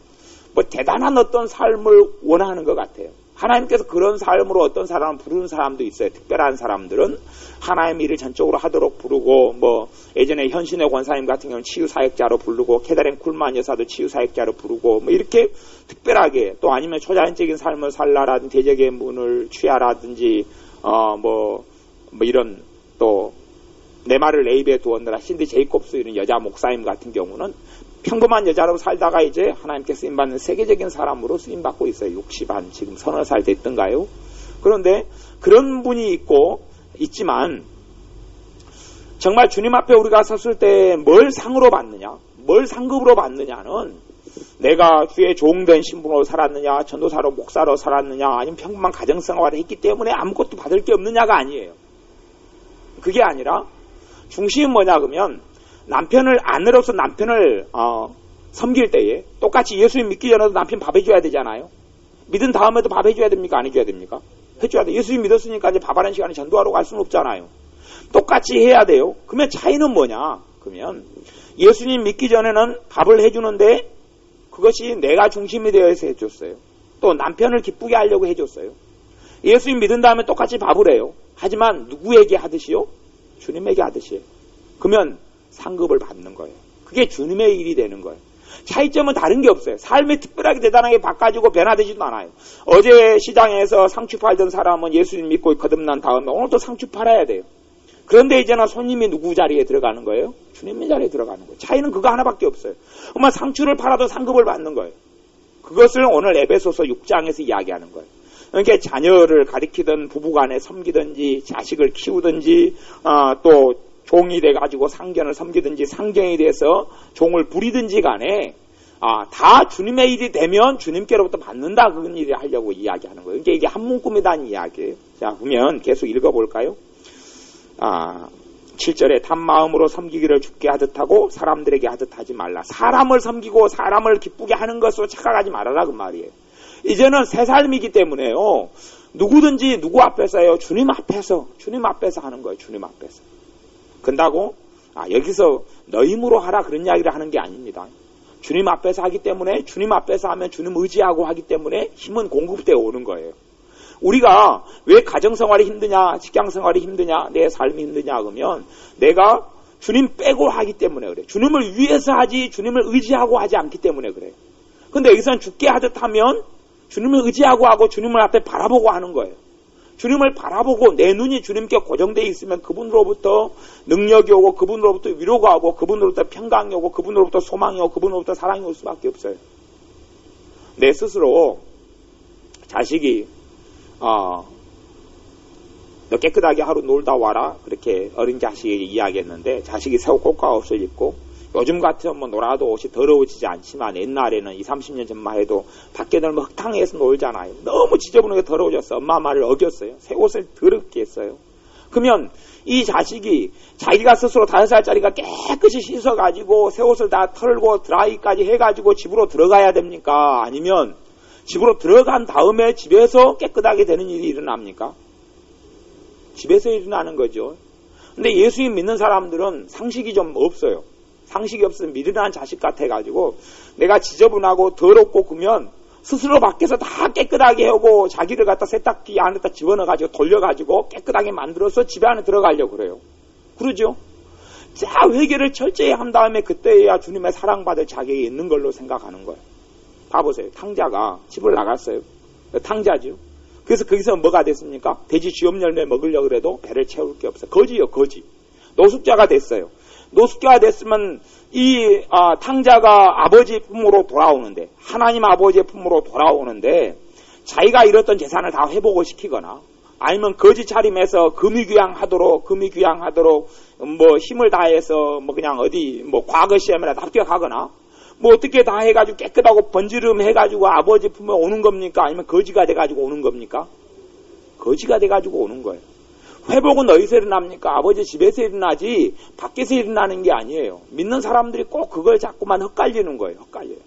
A: 뭐 대단한 어떤 삶을 원하는 것 같아요. 하나님께서 그런 삶으로 어떤 사람을 부르는 사람도 있어요. 특별한 사람들은 하나님의 일을 전적으로 하도록 부르고, 뭐 예전에 현신의 권사님 같은 경우는 치유사역자로 부르고, 케다렌 쿨만 여사도 치유사역자로 부르고, 뭐 이렇게 특별하게, 또 아니면 초자연적인 삶을 살라라든지 대적의 문을 취하라든지 뭐 이런, 또 내 말을 내 입에 두었느라 신디 제이콥스 이런 여자 목사님 같은 경우는 평범한 여자로 살다가 이제 하나님께 쓰임받는 세계적인 사람으로 쓰임받고 있어요. 60한 지금 서너 살 됐던가요? 그런데 그런 분이 있지만 정말 주님 앞에 우리가 섰을 때 뭘 상으로 받느냐, 뭘 상급으로 받느냐는 내가 주의 종된 신분으로 살았느냐, 전도사로 목사로 살았느냐, 아니면 평범한 가정생활을 했기 때문에 아무것도 받을 게 없느냐가 아니에요. 그게 아니라 중심이 뭐냐 그러면 아내로서 남편을 섬길 때에 똑같이 예수님 믿기 전에도 남편 밥 해줘야 되잖아요. 믿은 다음에도 밥 해줘야 됩니까? 안 해줘야 됩니까? 해줘야 돼요. 예수님 믿었으니까 이제 밥하는 시간에 전도하러 갈 수는 없잖아요. 똑같이 해야 돼요. 그러면 차이는 뭐냐? 그러면 예수님 믿기 전에는 밥을 해주는데 그것이 내가 중심이 되어서 해줬어요. 또 남편을 기쁘게 하려고 해줬어요. 예수님 믿은 다음에 똑같이 밥을 해요. 하지만 누구에게 하듯이요? 주님에게 하듯이. 그러면 상급을 받는 거예요. 그게 주님의 일이 되는 거예요. 차이점은 다른 게 없어요. 삶이 특별하게 대단하게 바꿔지고 변화되지도 않아요. 어제 시장에서 상추 팔던 사람은 예수님 믿고 거듭난 다음에 오늘 또 상추 팔아야 돼요. 그런데 이제는 손님이 누구 자리에 들어가는 거예요? 주님의 자리에 들어가는 거예요. 차이는 그거 하나밖에 없어요. 그러면 상추를 팔아도 상급을 받는 거예요. 그것을 오늘 에베소서 6장에서 이야기하는 거예요. 그러니까 자녀를 가리키든 부부간에 섬기든지 자식을 키우든지 또 종이 돼가지고 상견을 섬기든지 상경이 돼서 종을 부리든지 간에 다 주님의 일이 되면 주님께로부터 받는다, 그런 일을 하려고 이야기하는 거예요. 그러니까 이게 한 문구이라는 이야기예요. 자, 보면 계속 읽어볼까요? 7절에 단마음으로 섬기기를 주께 하듯 하고 사람들에게 하듯 하지 말라. 사람을 섬기고 사람을 기쁘게 하는 것으로 착각하지 말아라, 그 말이에요. 이제는 새 삶이기 때문에요. 누구든지 누구 앞에서요? 주님 앞에서 하는 거예요. 주님 앞에서. 근다고 여기서 너 힘으로 하라 그런 이야기를 하는 게 아닙니다. 주님 앞에서 하기 때문에, 주님 앞에서 하면 주님 의지하고 하기 때문에 힘은 공급되어 오는 거예요. 우리가 왜 가정생활이 힘드냐, 직장생활이 힘드냐, 내 삶이 힘드냐 그러면 내가 주님 빼고 하기 때문에 그래. 주님을 위해서 하지 주님을 의지하고 하지 않기 때문에 그래. 근데 여기서는 죽게 하듯 하면 주님을 의지하고 하고 주님을 앞에 바라보고 하는 거예요. 주님을 바라보고 내 눈이 주님께 고정되어 있으면 그분으로부터 능력이 오고 그분으로부터 위로가 오고 그분으로부터 평강이 오고 그분으로부터 소망이 오고 그분으로부터 사랑이 올 수밖에 없어요. 내 스스로 자식이 너 깨끗하게 하루 놀다 와라 그렇게 어린 자식에게 이야기했는데 자식이 새 옷 꽃가 옷을 입고 요즘 같으면 놀아도 옷이 더러워지지 않지만 옛날에는 20, 30년 전만 해도 밖에 놀면 흙탕에서 놀잖아요. 너무 지저분하게 더러워졌어. 엄마 말을 어겼어요. 새 옷을 더럽게 했어요. 그러면 이 자식이 자기가 스스로 5살짜리가 깨끗이 씻어가지고 새 옷을 다 털고 드라이까지 해가지고 집으로 들어가야 됩니까? 아니면 집으로 들어간 다음에 집에서 깨끗하게 되는 일이 일어납니까? 집에서 일어나는 거죠. 근데 예수님 믿는 사람들은 상식이 좀 없어요. 상식이 없으면 미련한 자식 같아가지고 내가 지저분하고 더럽고 그러면 스스로 밖에서 다 깨끗하게 하고 자기를 갖다 세탁기 안에다 집어넣어가지고 돌려가지고 깨끗하게 만들어서 집에 안에 들어가려고 그래요. 그러죠? 자, 회개를 철저히 한 다음에 그때야 주님의 사랑받을 자격이 있는 걸로 생각하는 거예요. 봐보세요. 탕자가 집을 나갔어요. 탕자죠. 그래서 거기서 뭐가 됐습니까? 돼지 쥐염 열매 먹으려고 그래도 배를 채울 게 없어요. 거지요, 거지. 노숙자가 됐어요. 노숙자가 됐으면 이 탕자가 아버지 품으로 돌아오는데 하나님 아버지의 품으로 돌아오는데 자기가 잃었던 재산을 다 회복을 시키거나 아니면 거지 차림해서 금이귀양하도록 뭐 힘을 다해서 뭐 그냥 어디 뭐 과거 시험이나 합격하거나 뭐 어떻게 다 해가지고 깨끗하고 번지름 해가지고 아버지 품에 오는 겁니까? 아니면 거지가 돼가지고 오는 겁니까? 거지가 돼가지고 오는 거예요. 회복은 어디서 일어납니까? 아버지 집에서 일어나지 밖에서 일어나는 게 아니에요. 믿는 사람들이 꼭 그걸 자꾸만 헛갈리는 거예요. 헛갈려요.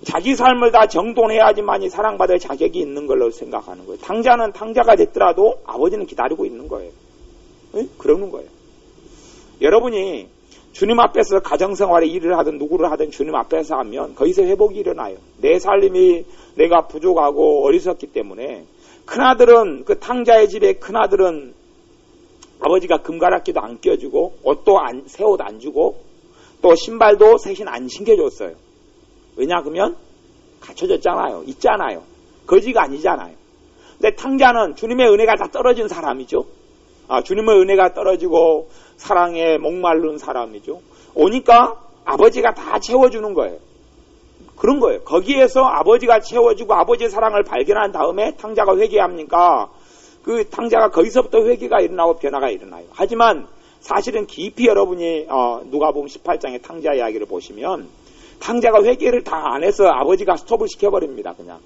A: 자기 삶을 다 정돈해야지만이 사랑받을 자격이 있는 걸로 생각하는 거예요. 탕자는 탕자가 됐더라도 아버지는 기다리고 있는 거예요. 네? 그러는 거예요. 여러분이 주님 앞에서 가정생활에 일을 하든 누구를 하든 주님 앞에서 하면 거기서 회복이 일어나요. 내 삶이 내가 부족하고 어리석기 때문에 큰아들은 그 탕자의 집에 큰아들은 아버지가 금가락기도 안 껴주고 옷도 새 옷 안 주고 또 신발도 새신 안 신겨줬어요. 왜냐 그러면 갖춰졌잖아요. 있잖아요. 거지가 아니잖아요. 근데 탕자는 주님의 은혜가 다 떨어진 사람이죠. 주님의 은혜가 떨어지고 사랑에 목마른 사람이죠. 오니까 아버지가 다 채워주는 거예요. 그런 거예요. 거기에서 아버지가 채워주고 아버지의 사랑을 발견한 다음에 탕자가 회개합니까? 그 탕자가 거기서부터 회개가 일어나고 변화가 일어나요. 하지만 사실은 깊이 여러분이 누가복음 18장의 탕자 이야기를 보시면 탕자가 회개를 다 안 해서 아버지가 스톱을 시켜버립니다. 그냥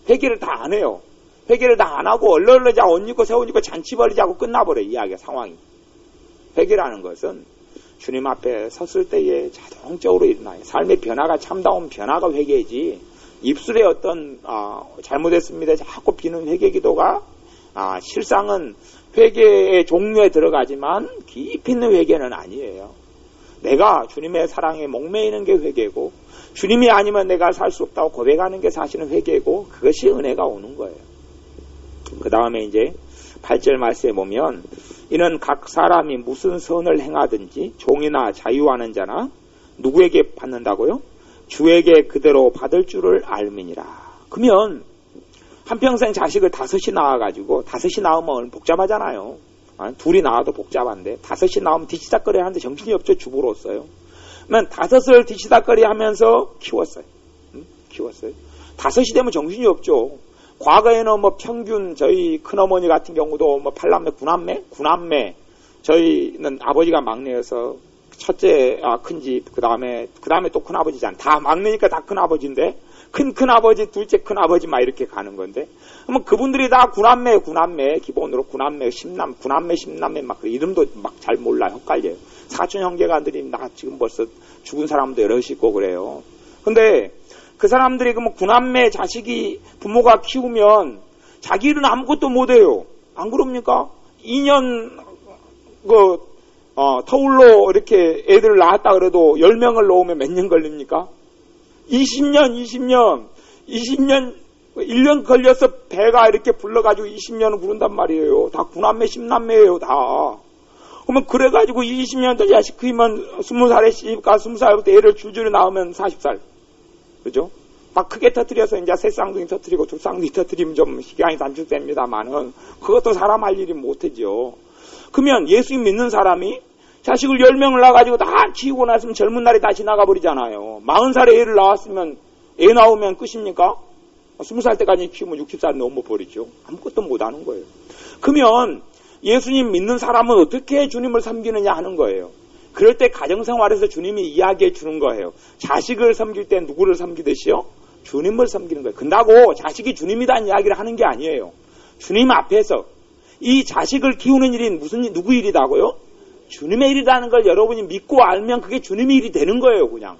A: 회개를 다 안 해요. 회개를 다 안 하고 얼렁얼렁 옷 입고 새 옷 입고 잔치 벌이자고 끝나버려요. 이야기가 상황이. 회개라는 것은 주님 앞에 섰을 때에 자동적으로 일어나요. 삶의 변화가 참다운 변화가 회개이지 입술에 어떤 잘못했습니다 자꾸 비는 회개 기도가 실상은 회개의 종류에 들어가지만 깊이 있는 회개는 아니에요. 내가 주님의 사랑에 목매이는 게 회개고 주님이 아니면 내가 살 수 없다고 고백하는 게 사실은 회개고 그것이 은혜가 오는 거예요. 그 다음에 이제 8절 말씀에 보면 이는 각 사람이 무슨 선을 행하든지 종이나 자유하는 자나 누구에게 받는다고요? 주에게 그대로 받을 줄을 알미니라. 그러면 한평생 자식을 5이 낳아가지고 5이 낳으면 복잡하잖아요. 둘이 낳아도 복잡한데 5이 낳으면 뒤치다꺼리 하는데 정신이 없죠. 주부로서요. 그러면 5을 뒤치다꺼리 하면서 키웠어요. 키웠어요. 5이 되면 정신이 없죠. 과거에는 뭐 평균 저희 큰어머니 같은 경우도 뭐 8남매, 9남매 저희는 아버지가 막내여서 첫째 큰집 그 다음에 또 큰아버지잖아. 다 막내니까 다 큰아버지인데 큰아버지 둘째 큰아버지 막 이렇게 가는 건데 그러면 그분들이 다 9남매 기본으로 9남매 10남매 막 이름도 막 잘 몰라요. 헷갈려요. 사촌 형제가들이 나 지금 벌써 죽은 사람도 여럿이 있고 그래요. 근데 그 사람들이 그뭐 9남매 자식이 부모가 키우면 자기는 아무것도 못해요. 안 그럽니까? 2년 터울로 이렇게 애들을 낳았다 그래도 10명을 놓으면 몇 년 걸립니까? 20년 1년 걸려서 배가 이렇게 불러가지고 20년을 구른단 말이에요. 다 9남매 10남매예요 다. 그러면 그래가지고 20년 더 자식 크면 20살에 시집가 20살부터 애를 줄줄이 낳으면 40살. 그죠? 막 크게 터뜨려서 이제 세 쌍둥이 터뜨리고 두 쌍둥이 터뜨리면 좀 시간이 단축됩니다만은 그것도 사람 할 일이 못하죠. 그러면 예수님 믿는 사람이 자식을 10명을 낳아가지고 다 키우고 났으면 젊은 날이 다 지나가 버리잖아요. 40살에 애를 낳았으면 애 낳으면 끝입니까? 20살 때까지 키우면 60살 넘어버리죠. 아무것도 못하는 거예요. 그러면 예수님 믿는 사람은 어떻게 주님을 섬기느냐 하는 거예요. 그럴 때 가정생활에서 주님이 이야기해 주는 거예요. 자식을 섬길 때 누구를 섬기듯이요? 주님을 섬기는 거예요. 근다고 자식이 주님이라는 이야기를 하는 게 아니에요. 주님 앞에서 이 자식을 키우는 일이 누구 일이라고요? 주님의 일이라는 걸 여러분이 믿고 알면 그게 주님의 일이 되는 거예요, 그냥.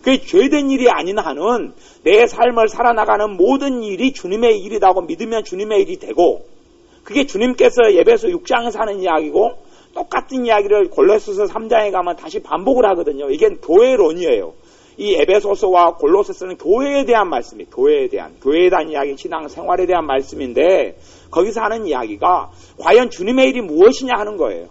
A: 그게 죄된 일이 아닌 한은 내 삶을 살아나가는 모든 일이 주님의 일이라고 믿으면 주님의 일이 되고, 그게 주님께서 에베소 6장에서 하는 이야기고, 똑같은 이야기를 골로새서 3장에 가면 다시 반복을 하거든요. 이게 교회론이에요. 이 에베소서와 골로새서는 교회에 대한 말씀이에요. 교회에 대한 이야기, 신앙생활에 대한 말씀인데 거기서 하는 이야기가 과연 주님의 일이 무엇이냐 하는 거예요.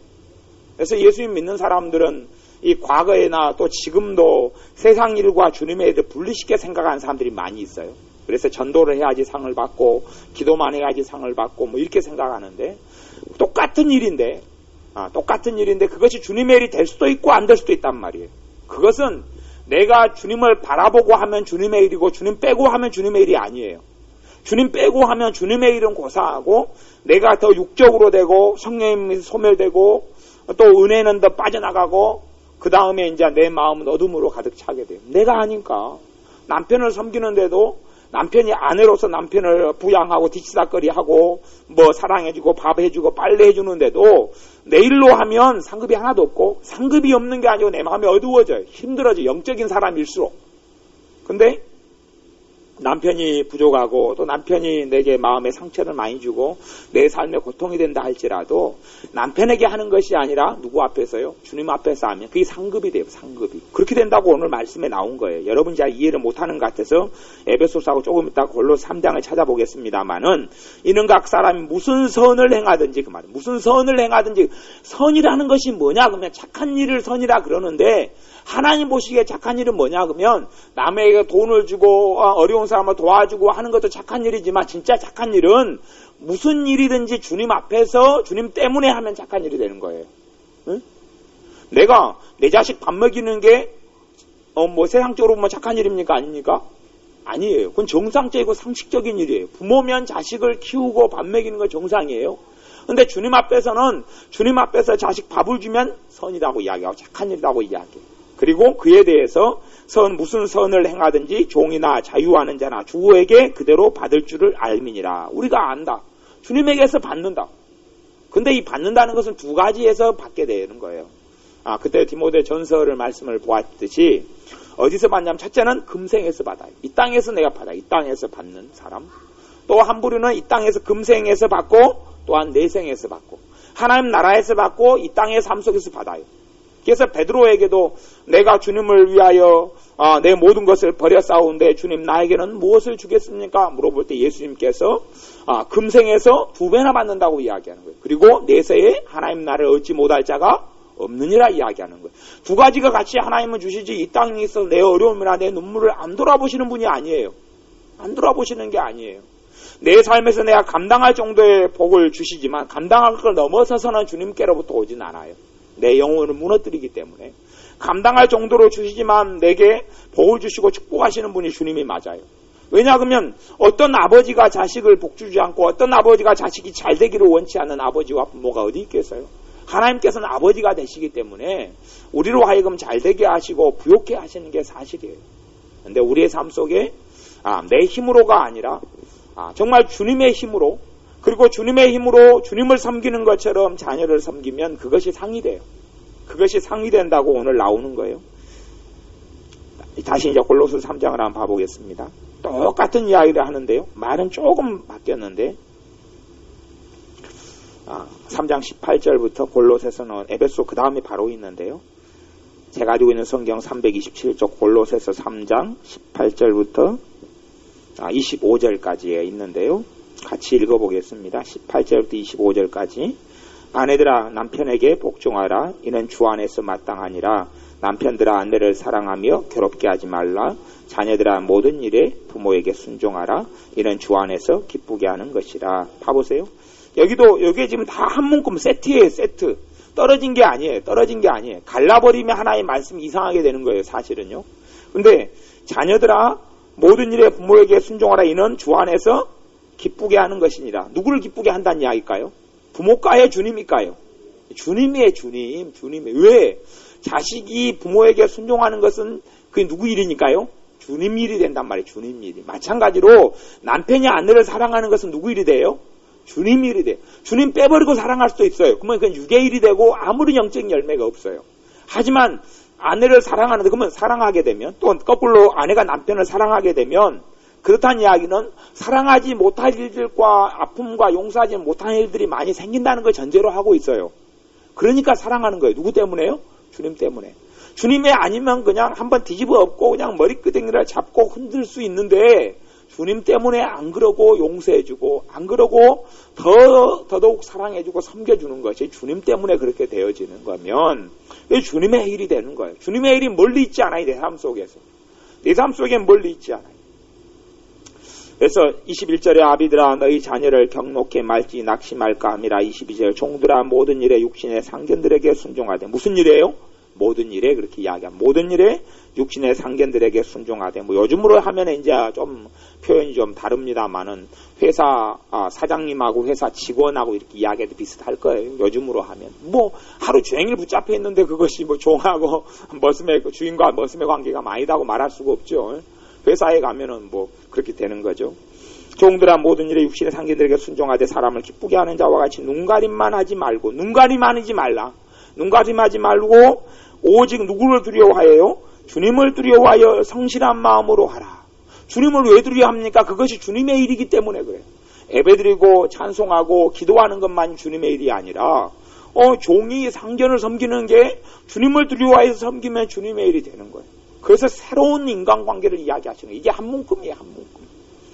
A: 그래서 예수님 믿는 사람들은 이 과거에나 또 지금도 세상 일과 주님의 일을 분리시켜 생각하는 사람들이 많이 있어요. 그래서 전도를 해야지 상을 받고 기도만 해야지 상을 받고 뭐 이렇게 생각하는데 똑같은 일인데 그것이 주님의 일이 될 수도 있고 안 될 수도 있단 말이에요. 그것은 내가 주님을 바라보고 하면 주님의 일이고 주님 빼고 하면 주님의 일이 아니에요. 주님 빼고 하면 주님의 일은 고사하고 내가 더 육적으로 되고 성령이 소멸되고 또 은혜는 더 빠져나가고 그 다음에 이제 내 마음은 어둠으로 가득 차게 돼요. 내가 하니까 남편을 섬기는데도 남편이 아내로서 남편을 부양하고 뒤치다거리하고 뭐 사랑해주고 밥 해주고 빨래 해주는데도 내 일로 하면 상급이 하나도 없고 상급이 없는 게 아니고 내 마음이 어두워져요. 힘들어져. 영적인 사람일수록. 근데 남편이 부족하고 또 남편이 내게 마음에 상처를 많이 주고 내 삶에 고통이 된다 할지라도 남편에게 하는 것이 아니라 누구 앞에서요? 주님 앞에서 하면 그게 상급이 돼요. 상급이. 그렇게 된다고 오늘 말씀에 나온 거예요. 여러분이 잘 이해를 못하는 것 같아서 에베소서하고 조금 이따 골로새 3장을 찾아보겠습니다만은 이는 각 사람이 무슨 선을 행하든지 그 말은 무슨 선을 행하든지 선이라는 것이 뭐냐 그러면 착한 일을 선이라 그러는데 하나님 보시기에 착한 일은 뭐냐 그러면 남에게 돈을 주고 어려운 사람을 도와주고 하는 것도 착한 일이지만 진짜 착한 일은 무슨 일이든지 주님 앞에서 주님 때문에 하면 착한 일이 되는 거예요. 응? 내가 내 자식 밥 먹이는 게 뭐 세상적으로 보면 착한 일입니까? 아닙니까? 아니에요. 그건 정상적이고 상식적인 일이에요. 부모면 자식을 키우고 밥 먹이는 건 정상이에요. 근데 주님 앞에서는 주님 앞에서 자식 밥을 주면 선이라고 이야기하고 착한 일이라고 이야기해요. 그리고 그에 대해서 무슨 선을 행하든지 종이나 자유하는 자나 주에게 그대로 받을 줄을 알미니라. 우리가 안다. 주님에게서 받는다. 근데 이 받는다는 것은 두 가지에서 받게 되는 거예요. 그때 디모데 전서를 말씀을 보았듯이 어디서 받냐면 첫째는 금생에서 받아요. 이 땅에서 내가 받아요. 이 땅에서 받는 사람. 또 한 부류는 이 땅에서 금생에서 받고 또한 내생에서 받고 하나님 나라에서 받고 이 땅의 삶 속에서 받아요. 그래서 베드로에게도 내가 주님을 위하여 내 모든 것을 버려 싸우는데 주님 나에게는 무엇을 주겠습니까? 물어볼 때 예수님께서 금생에서 2배나 받는다고 이야기하는 거예요. 그리고 내세에 하나님 나라를 얻지 못할 자가 없느니라 이야기하는 거예요. 두 가지가 같이 하나님은 주시지 이 땅에 있어 내 어려움이나 내 눈물을 안 돌아보시는 분이 아니에요. 안 돌아보시는 게 아니에요. 내 삶에서 내가 감당할 정도의 복을 주시지만 감당할 걸 넘어서서는 주님께로부터 오진 않아요. 내 영혼을 무너뜨리기 때문에 감당할 정도로 주시지만 내게 복을 주시고 축복하시는 분이 주님이 맞아요. 왜냐 그러면 어떤 아버지가 자식을 복주지 않고 어떤 아버지가 자식이 잘 되기를 원치 않는 아버지와 부모가 어디 있겠어요? 하나님께서는 아버지가 되시기 때문에 우리로 하여금 잘 되게 하시고 부욕해 하시는 게 사실이에요. 근데 우리의 삶 속에 내 힘으로가 아니라 정말 주님의 힘으로 그리고 주님의 힘으로 주님을 섬기는 것처럼 자녀를 섬기면 그것이 상이 돼요. 그것이 상이 된다고 오늘 나오는 거예요. 다시 이제 골로새 3장을 한번 봐보겠습니다. 똑같은 이야기를 하는데요. 말은 조금 바뀌었는데 3장 18절부터 골로새서는 에베소 그 다음에 바로 있는데요. 제가 가지고 있는 성경 327쪽 골로새서 3장 18절부터 25절까지에 있는데요. 같이 읽어보겠습니다. 18절부터 25절까지. 아내들아 남편에게 복종하라. 이는 주 안에서 마땅하니라. 남편들아 아내를 사랑하며 괴롭게 하지 말라. 자녀들아 모든 일에 부모에게 순종하라. 이는 주 안에서 기쁘게 하는 것이라. 봐보세요. 여기에 지금 다 한 문구 세트예요. 세트. 떨어진 게 아니에요. 갈라버리면 하나의 말씀이 이상하게 되는 거예요. 사실은요. 근데 자녀들아 모든 일에 부모에게 순종하라. 이는 주 안에서 기쁘게 하는 것이니라. 누구를 기쁘게 한다는 이야기일까요? 부모일까요? 주님일까요? 주님이에요. 주님. 왜? 자식이 부모에게 순종하는 것은 그게 누구 일이니까요? 주님 일이 된단 말이에요. 주님 일이. 마찬가지로 남편이 아내를 사랑하는 것은 누구 일이 돼요? 주님 일이 돼요. 주님 빼버리고 사랑할 수도 있어요. 그러면 그건 육의 일이 되고 아무리 영적인 열매가 없어요. 하지만 아내를 사랑하는데 그러면 사랑하게 되면 또 거꾸로 아내가 남편을 사랑하게 되면 그렇다는 이야기는 사랑하지 못할 일들과 아픔과 용서하지 못할 일들이 많이 생긴다는 걸 전제로 하고 있어요. 그러니까 사랑하는 거예요. 누구 때문에요? 주님 때문에. 주님이 아니면 그냥 한번 뒤집어 엎고 그냥 머리끄댕이를 잡고 흔들 수 있는데 주님 때문에 안 그러고 용서해주고 안 그러고 더더욱 사랑해주고 섬겨주는 것이 주님 때문에 그렇게 되어지는 거면 주님의 일이 되는 거예요. 주님의 일이 멀리 있지 않아요. 내 삶 속에서. 내 삶 속엔 멀리 있지 않아요. 그래서 21절에 아비들아 너희 자녀를 경록히 말지 낙심할까 함이라. 22절 종들아 모든 일에 육신의 상견들에게 순종하되. 무슨 일이에요? 모든 일에 그렇게 이야기합니다. 모든 일에 육신의 상견들에게 순종하되. 요즘으로 하면 이제 좀 표현이 좀 다릅니다만은 회사 사장님하고 회사 직원하고 이렇게 이야기해도 비슷할 거예요. 요즘으로 하면 하루 종일 붙잡혀 있는데 그것이 종하고 주인과 머슴의 관계가 많이다고 말할 수가 없죠. 회사에 가면은 그렇게 되는 거죠. 종들아 모든 일에 육신의 상견들에게 순종하되 사람을 기쁘게 하는 자와 같이 눈가림만 하지 말고. 눈가림만 하지 말라. 눈가림하지 말고 오직 누구를 두려워하여요? 주님을 두려워하여 성실한 마음으로 하라. 주님을 왜 두려워합니까? 그것이 주님의 일이기 때문에 그래요. 예배드리고 찬송하고 기도하는 것만 주님의 일이 아니라 종이 상견을 섬기는 게 주님을 두려워해서 섬기면 주님의 일이 되는 거예요. 그래서 새로운 인간관계를 이야기하시는 거예요. 이게 한 문금이에요. 한 문금.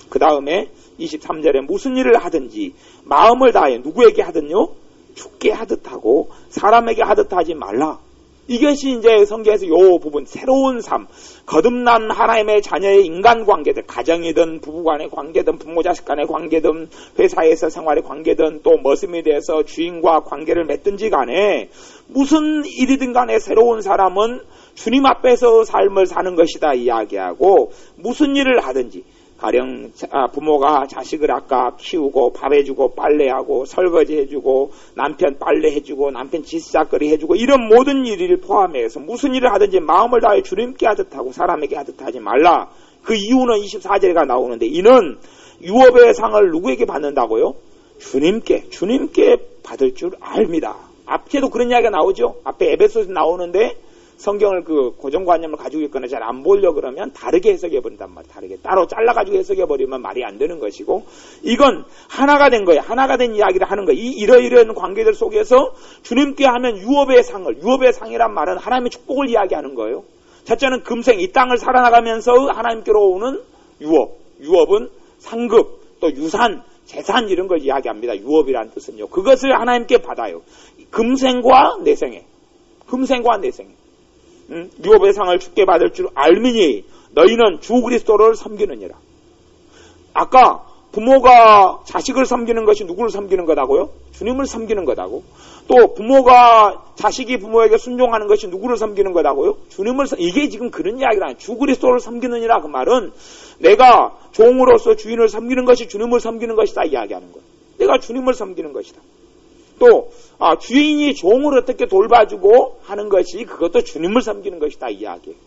A: 그 다음에 23절에 무슨 일을 하든지 마음을 다해 누구에게 하든요? 주께 하듯 하고 사람에게 하듯 하지 말라. 이것이 이제 성경에서 요 부분 새로운 삶, 거듭난 하나님의 자녀의 인간관계들, 가정이든 부부간의 관계든 부모 자식 간의 관계든 회사에서 생활의 관계든 또 머슴에 대해서 주인과 관계를 맺든지 간에 무슨 일이든 간에 새로운 사람은 주님 앞에서 삶을 사는 것이다 이야기하고 무슨 일을 하든지 가령 부모가 자식을 아까 키우고 밥 해주고 빨래하고 설거지 해주고 남편 빨래 해주고 남편 지시작거리 해주고 이런 모든 일을 포함해서 무슨 일을 하든지 마음을 다해 주님께 하듯 하고 사람에게 하듯 하지 말라. 그 이유는 24절에가 나오는데 이는 유업의 상을 누구에게 받는다고요? 주님께 받을 줄 압니다. 앞에도 그런 이야기가 나오죠. 앞에 에베소에서 나오는데 성경을 고정관념을 가지고 있거나 잘 안 보려고 그러면 다르게 해석해버린단 말이에요. 다르게. 따로 잘라가지고 해석해버리면 말이 안 되는 것이고, 이건 하나가 된 거예요. 하나가 된 이야기를 하는 거예요. 이러이러한 관계들 속에서 주님께 하면 유업의 상이란 말은 하나님의 축복을 이야기하는 거예요. 첫째는 금생, 이 땅을 살아나가면서 하나님께로 오는 유업은 상급, 또 유산, 재산 이런 걸 이야기합니다. 유업이라는 뜻은요. 그것을 하나님께 받아요. 금생과 내생에. 유업의 상을 주께 받을 줄 알미니 너희는 주 그리스도를 섬기느니라. 아까 부모가 자식을 섬기는 것이 누구를 섬기는 거다고요? 주님을 섬기는 거다고. 또 부모가 자식이 부모에게 순종하는 것이 누구를 섬기는 거다고요? 이게 지금 그런 이야기를 하는 주 그리스도를 섬기느니라. 그 말은 내가 종으로서 주인을 섬기는 것이 주님을 섬기는 것이다 이야기하는 거예요. 내가 주님을 섬기는 것이다. 또 주인이 종을 어떻게 돌봐주고 하는 것이 그것도 주님을 섬기는 것이다 이야기예요.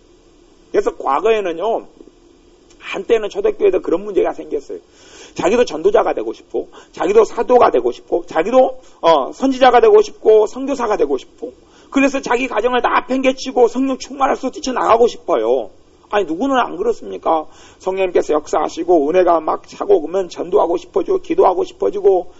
A: 그래서 과거에는요, 한때는 초대교회도 그런 문제가 생겼어요. 자기도 전도자가 되고 싶고, 자기도 사도가 되고 싶고, 자기도 선지자가 되고 싶고, 선교사가 되고 싶고, 그래서 자기 가정을 다 팽개치고 성령 충만할 수 뛰쳐나가고 싶어요. 아니 누구는 안 그렇습니까? 성령님께서 역사하시고 은혜가 막 차고 그러면 전도하고 싶어지고 기도하고 싶어지고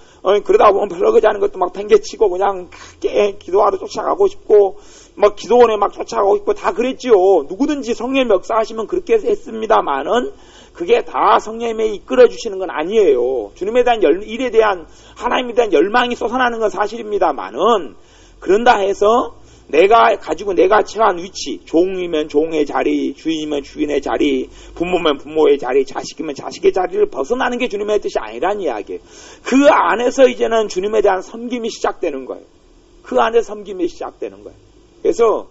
A: 그러다 보면 별거 하는 것도 막 팽개치고 그냥 크게 기도하러 쫓아가고 싶고 막 기도원에 막 쫓아가고 있고 다 그랬지요. 누구든지 성령님 역사하시면 그렇게 했습니다만은 그게 다 성령님이 이끌어 주시는 건 아니에요. 주님에 대한 일에 대한 하나님에 대한 열망이 솟아나는 건 사실입니다만은 그런다 해서 내가 처한 위치, 종이면 종의 자리, 주인이면 주인의 자리, 부모면 부모의 자리, 자식이면 자식의 자리를 벗어나는 게 주님의 뜻이 아니란 이야기예요. 그 안에서 이제는 주님에 대한 섬김이 시작되는 거예요. 그 안에 섬김이 시작되는 거예요. 그래서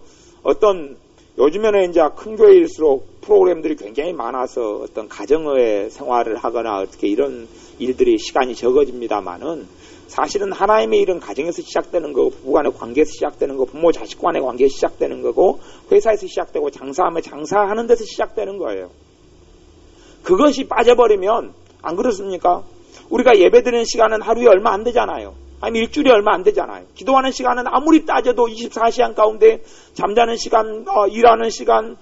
A: 요즘에는 이제 큰 교회일수록 프로그램들이 굉장히 많아서 어떤 가정의 생활을 하거나 어떻게 이런 일들이 시간이 적어집니다만은 사실은 하나님의 일은 가정에서 시작되는 거고, 부부간의 관계에서 시작되는 거고, 부모 자식 간의 관계에서 시작되는 거고, 회사에서 시작되고, 장사하면 장사하는 데서 시작되는 거예요. 그것이 빠져버리면 안 그렇습니까? 우리가 예배드리는 시간은 하루에 얼마 안 되잖아요. 아니 일주일에 얼마 안 되잖아요. 기도하는 시간은 아무리 따져도 24시간 가운데 잠자는 시간, 일하는 시간,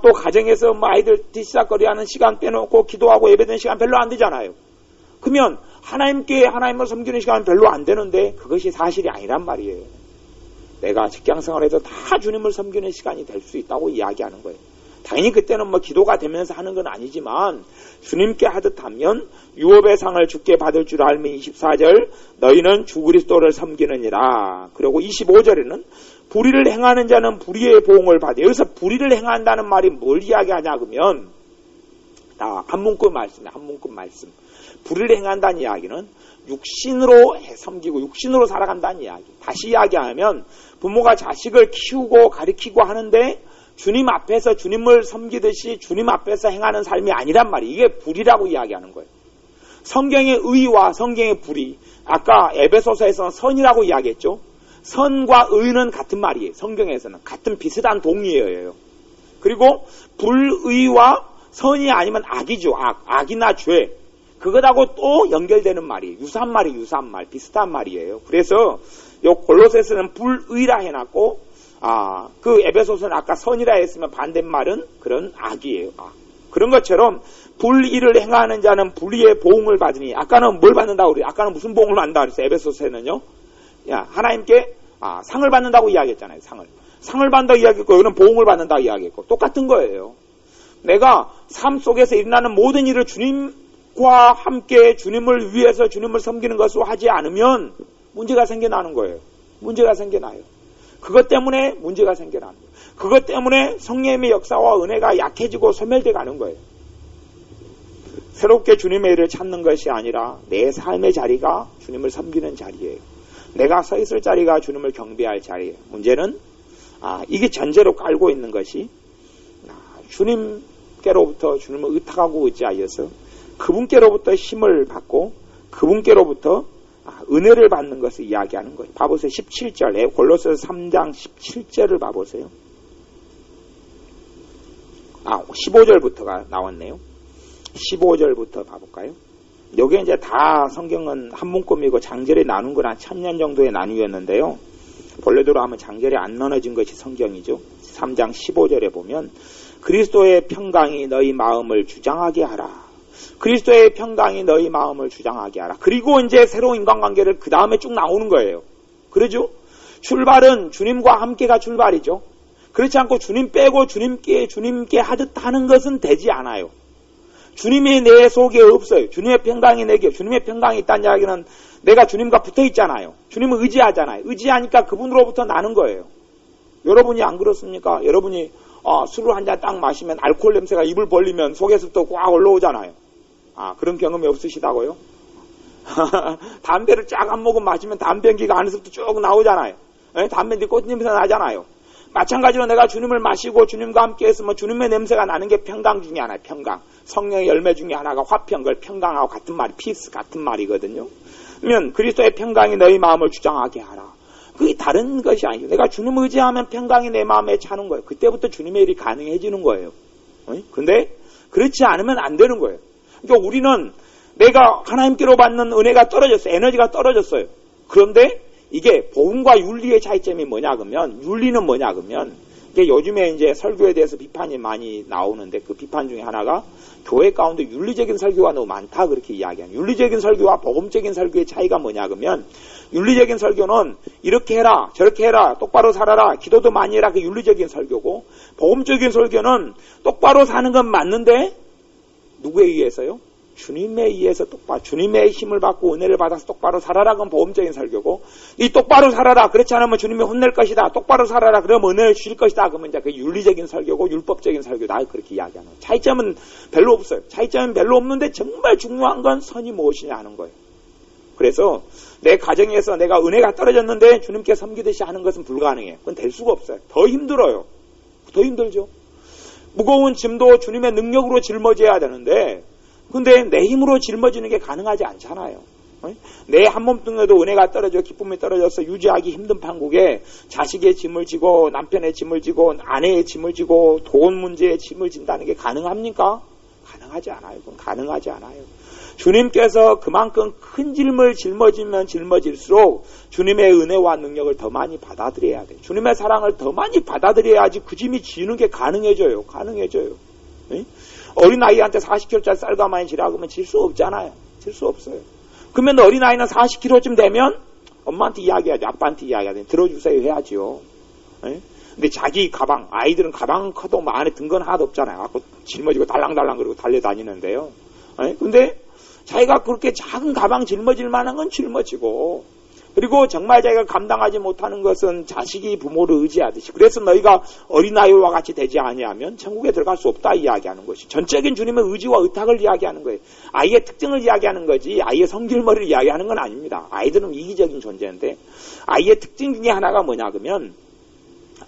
A: 또 가정에서 아이들 뒤치다거리하는 시간 빼놓고 기도하고 예배드리는 시간 별로 안 되잖아요. 그러면 하나님을 섬기는 시간은 별로 안 되는데 그것이 사실이 아니란 말이에요. 내가 직장생활에서 다 주님을 섬기는 시간이 될 수 있다고 이야기하는 거예요. 당연히 그때는 기도가 되면서 하는 건 아니지만 주님께 하듯 하면 유업의 상을 주께 받을 줄 알미 24절 너희는 주 그리스도를 섬기느니라. 그리고 25절에는 불의를 행하는 자는 불의의 보응을 받아. 여기서 불의를 행한다는 말이 뭘 이야기하냐 그러면 한 문구 말씀. 불의를 행한다는 이야기는 육신으로 섬기고 육신으로 살아간다는 이야기. 다시 이야기하면 부모가 자식을 키우고 가르치고 하는데 주님 앞에서 주님을 섬기듯이 주님 앞에서 행하는 삶이 아니란 말이에요. 이게 불의라고 이야기하는 거예요. 성경의 의와 성경의 불의. 아까 에베소서에서는 선이라고 이야기했죠. 선과 의는 같은 말이에요. 성경에서는 같은 비슷한 동의어예요. 그리고 불의와 선이 아니면 악이죠. 악이나 죄. 그것하고 또 연결되는 말이에요. 유사한 말, 비슷한 말이에요. 그래서 요 골로새서는 불의라 해놨고, 그 에베소서는 아까 선이라 했으면 반대말은 그런 악이에요. 그런 것처럼 불의를 행하는 자는 불의의 보응을 받으니, 아까는 뭘 받는다고 그래요? 아까는 무슨 보응을 받는다고 그랬어요? 에베소서에는요? 하나님께 상을 받는다고 이야기했잖아요. 상을 받는다고 이야기했고, 여기는 보응을 받는다고 이야기했고, 똑같은 거예요. 내가 삶 속에서 일어나는 모든 일을 주님과 함께 주님을 위해서 주님을 섬기는 것으로 하지 않으면 문제가 생겨나는 거예요. 문제가 생겨나요. 그것 때문에 문제가 생겨나는 거예요. 그것 때문에 성령의 역사와 은혜가 약해지고 소멸돼 가는 거예요. 새롭게 주님의 일을 찾는 것이 아니라 내 삶의 자리가 주님을 섬기는 자리예요. 내가 서 있을 자리가 주님을 경배할 자리예요. 문제는 이게 전제로 깔고 있는 것이 주님께로부터 주님을 의탁하고 의지하여서 그분께로부터 힘을 받고 그분께로부터 은혜를 받는 것을 이야기하는 거예요. 봐보세요. 17절에 골로새서 3장 17절을 봐보세요. 15절부터가 나왔네요. 15절부터 봐볼까요? 여기 이제 다 성경은 한 문구이고 장절에 나눈 건 한 1000년 정도의 나뉘었는데요. 본래대로 하면 장절이 안 나눠진 것이 성경이죠. 3장 15절에 보면 그리스도의 평강이 너희 마음을 주장하게 하라. 그리스도의 평강이 너희 마음을 주장하게 하라. 그리고 이제 새로운 인간관계를 그 다음에 쭉 나오는 거예요. 그러죠? 출발은 주님과 함께가 출발이죠. 그렇지 않고 주님 빼고 주님께 하듯 하는 것은 되지 않아요. 주님이 내 속에 없어요. 주님의 평강이 내게, 주님의 평강이 있다는 이야기는 내가 주님과 붙어 있잖아요. 주님을 의지하잖아요. 의지하니까 그분으로부터 나는 거예요. 여러분이 안 그렇습니까? 여러분이 술을 한 잔 딱 마시면 알코올 냄새가 입을 벌리면 속에서부터 꽉 올라오잖아요. 그런 경험이 없으시다고요? 담배를 쫙 한 모금 마시면 담배 연기가 안에서부터 쭉 나오잖아요. 담배 꽃냄새 나잖아요. 마찬가지로 내가 주님을 마시고 주님과 함께 했으면 주님의 냄새가 나는 게 평강 중에 하나예요. 평강. 성령의 열매 중에 하나가 화평, 그걸 평강하고 같은 말이 피스 같은 말이거든요. 그러면 그리스도의 평강이 너희 마음을 주장하게 하라. 그게 다른 것이 아니죠. 내가 주님을 의지하면 평강이 내 마음에 차는 거예요. 그때부터 주님의 일이 가능해지는 거예요. 근데 그렇지 않으면 안 되는 거예요. 그러니까 우리는 내가 하나님께로 받는 은혜가 떨어졌어요. 에너지가 떨어졌어요. 그런데 이게 복음과 윤리의 차이점이 뭐냐 그러면, 윤리는 뭐냐 그러면 요즘에 이제 설교에 대해서 비판이 많이 나오는데 그 비판 중에 하나가 교회 가운데 윤리적인 설교가 너무 많다 그렇게 이야기하는. 윤리적인 설교와 복음적인 설교의 차이가 뭐냐 그러면 윤리적인 설교는 이렇게 해라 저렇게 해라 똑바로 살아라 기도도 많이 해라 그 윤리적인 설교고 복음적인 설교는 똑바로 사는 건 맞는데 누구에 의해서요? 주님에 의해서 똑바로 주님의 힘을 받고 은혜를 받아서 똑바로 살아라 그건 복음적인 설교고 이 똑바로 살아라 그렇지 않으면 주님이 혼낼 것이다 똑바로 살아라 그러면 은혜를 주실 것이다 그러면 이제 그 윤리적인 설교고 율법적인 설교다 그렇게 이야기하는 거예요. 차이점은 별로 없어요. 차이점은 별로 없는데 정말 중요한 건 선이 무엇이냐 하는 거예요. 그래서 내 가정에서 내가 은혜가 떨어졌는데 주님께 섬기듯이 하는 것은 불가능해요. 그건 될 수가 없어요. 더 힘들어요. 더 힘들죠. 무거운 짐도 주님의 능력으로 짊어져야 되는데 근데 내 힘으로 짊어지는 게 가능하지 않잖아요. 내 한 몸뚱이에도 은혜가 떨어져 기쁨이 떨어져서 유지하기 힘든 판국에 자식의 짐을 지고 남편의 짐을 지고 아내의 짐을 지고 돈 문제에 짐을 진다는 게 가능합니까? 가능하지 않아요. 그건 가능하지 않아요. 주님께서 그만큼 큰 짐을 짊어지면 짊어질수록 주님의 은혜와 능력을 더 많이 받아들여야 돼요. 주님의 사랑을 더 많이 받아들여야지 그 짐이 지는 게 가능해져요. 가능해져요. 어린아이한테 40kg짜리 쌀 가마니 지라고 하면 질 수 없잖아요. 질 수 없어요. 그러면 어린아이는 40kg쯤 되면 엄마한테 이야기하죠. 아빠한테 이야기하죠. 들어주세요 해야죠. 근데 자기 가방, 아이들은 가방 커도 안에 든 건 하나도 없잖아요. 갖고 짊어지고 달랑달랑 그러고 달려다니는데요. 근데 자기가 그렇게 작은 가방 짊어질 만한 건 짊어지고 그리고 정말 자기가 감당하지 못하는 것은 자식이 부모를 의지하듯이 그래서 너희가 어린아이와 같이 되지 아니하면 천국에 들어갈 수 없다 이야기하는 것이 전적인 주님의 의지와 의탁을 이야기하는 거예요. 아이의 특징을 이야기하는 거지 아이의 성질머리를 이야기하는 건 아닙니다. 아이들은 이기적인 존재인데 아이의 특징 중에 하나가 뭐냐 그러면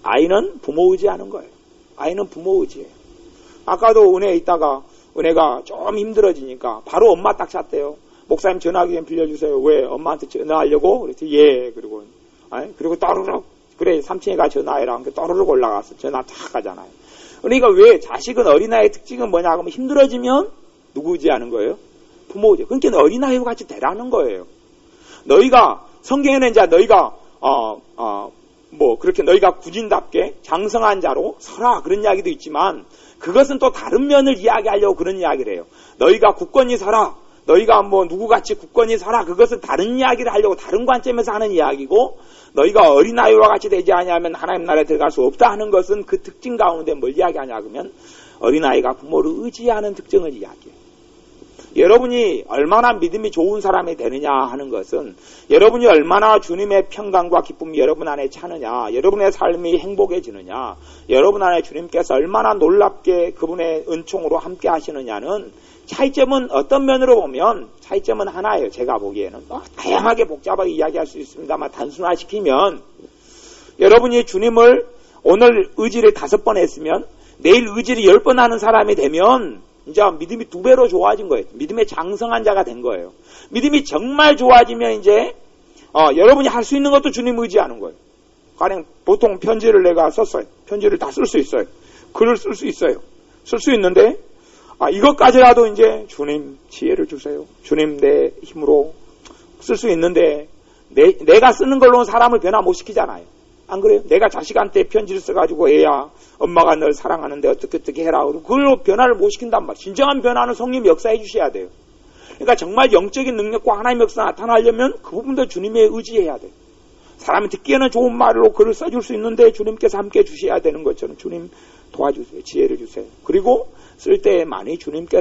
A: 아이는 부모 의지하는 거예요. 아이는 부모 의지예요. 아까도 은혜에 있다가 은혜가 좀 힘들어지니까 바로 엄마 딱 찾대요. 목사님 전화기 좀 빌려주세요. 왜? 엄마한테 전화하려고? 그랬더니 예. 그리고 떠르륵 그래 3층에 가 전화해라. 그러니까 떠르륵 올라가서 전화 탁 가잖아요. 그러니까 왜? 자식은 어린아이의 특징은 뭐냐 하면 힘들어지면 누구 의지하는 거예요? 부모 의지. 그러니까 어린아이와 같이 되라는 거예요. 너희가 성경에는 이제 너희가 그렇게 너희가 구진답게 장성한 자로 서라 그런 이야기도 있지만 그것은 또 다른 면을 이야기하려고 그런 이야기를 해요. 너희가 굳건히 서라. 너희가 누구같이 굳건히 서라. 그것은 다른 이야기를 하려고 다른 관점에서 하는 이야기고 너희가 어린아이와 같이 되지 아니하면 하나님 나라에 들어갈 수 없다 하는 것은 그 특징 가운데 뭘 이야기하냐 그러면 어린아이가 부모를 의지하는 특징을 이야기해요. 여러분이 얼마나 믿음이 좋은 사람이 되느냐 하는 것은 여러분이 얼마나 주님의 평강과 기쁨이 여러분 안에 차느냐 여러분의 삶이 행복해지느냐 여러분 안에 주님께서 얼마나 놀랍게 그분의 은총으로 함께 하시느냐는 차이점은 어떤 면으로 보면 차이점은 하나예요. 제가 보기에는 다양하게 복잡하게 이야기할 수 있습니다만 단순화시키면 여러분이 주님을 오늘 의지를 5번 했으면 내일 의지를 10번 하는 사람이 되면 이제 믿음이 2배로 좋아진 거예요. 믿음의 장성한 자가 된 거예요. 믿음이 정말 좋아지면 이제 여러분이 할 수 있는 것도 주님 의지하는 거예요. 가령 보통 편지를 내가 썼어요. 편지를 다 쓸 수 있어요. 글을 쓸 수 있어요. 쓸 수 있는데 이것까지라도 이제 주님 지혜를 주세요. 주님 내 힘으로 쓸 수 있는데 내가 쓰는 걸로는 사람을 변화 못 시키잖아요. 안 그래요? 내가 자식한테 편지를 써가지고 애야 엄마가 널 사랑하는데 어떻게 해라. 그걸로 변화를 못 시킨단 말이에요. 진정한 변화는 성령 역사해 주셔야 돼요. 그러니까 정말 영적인 능력과 하나님의 역사 나타나려면 그 부분도 주님의 의지해야 돼요. 사람이 듣기에는 좋은 말로 글을 써줄 수 있는데 주님께서 함께 주셔야 되는 것처럼 주님 도와주세요. 지혜를 주세요. 그리고 쓸 때 많이 주님께서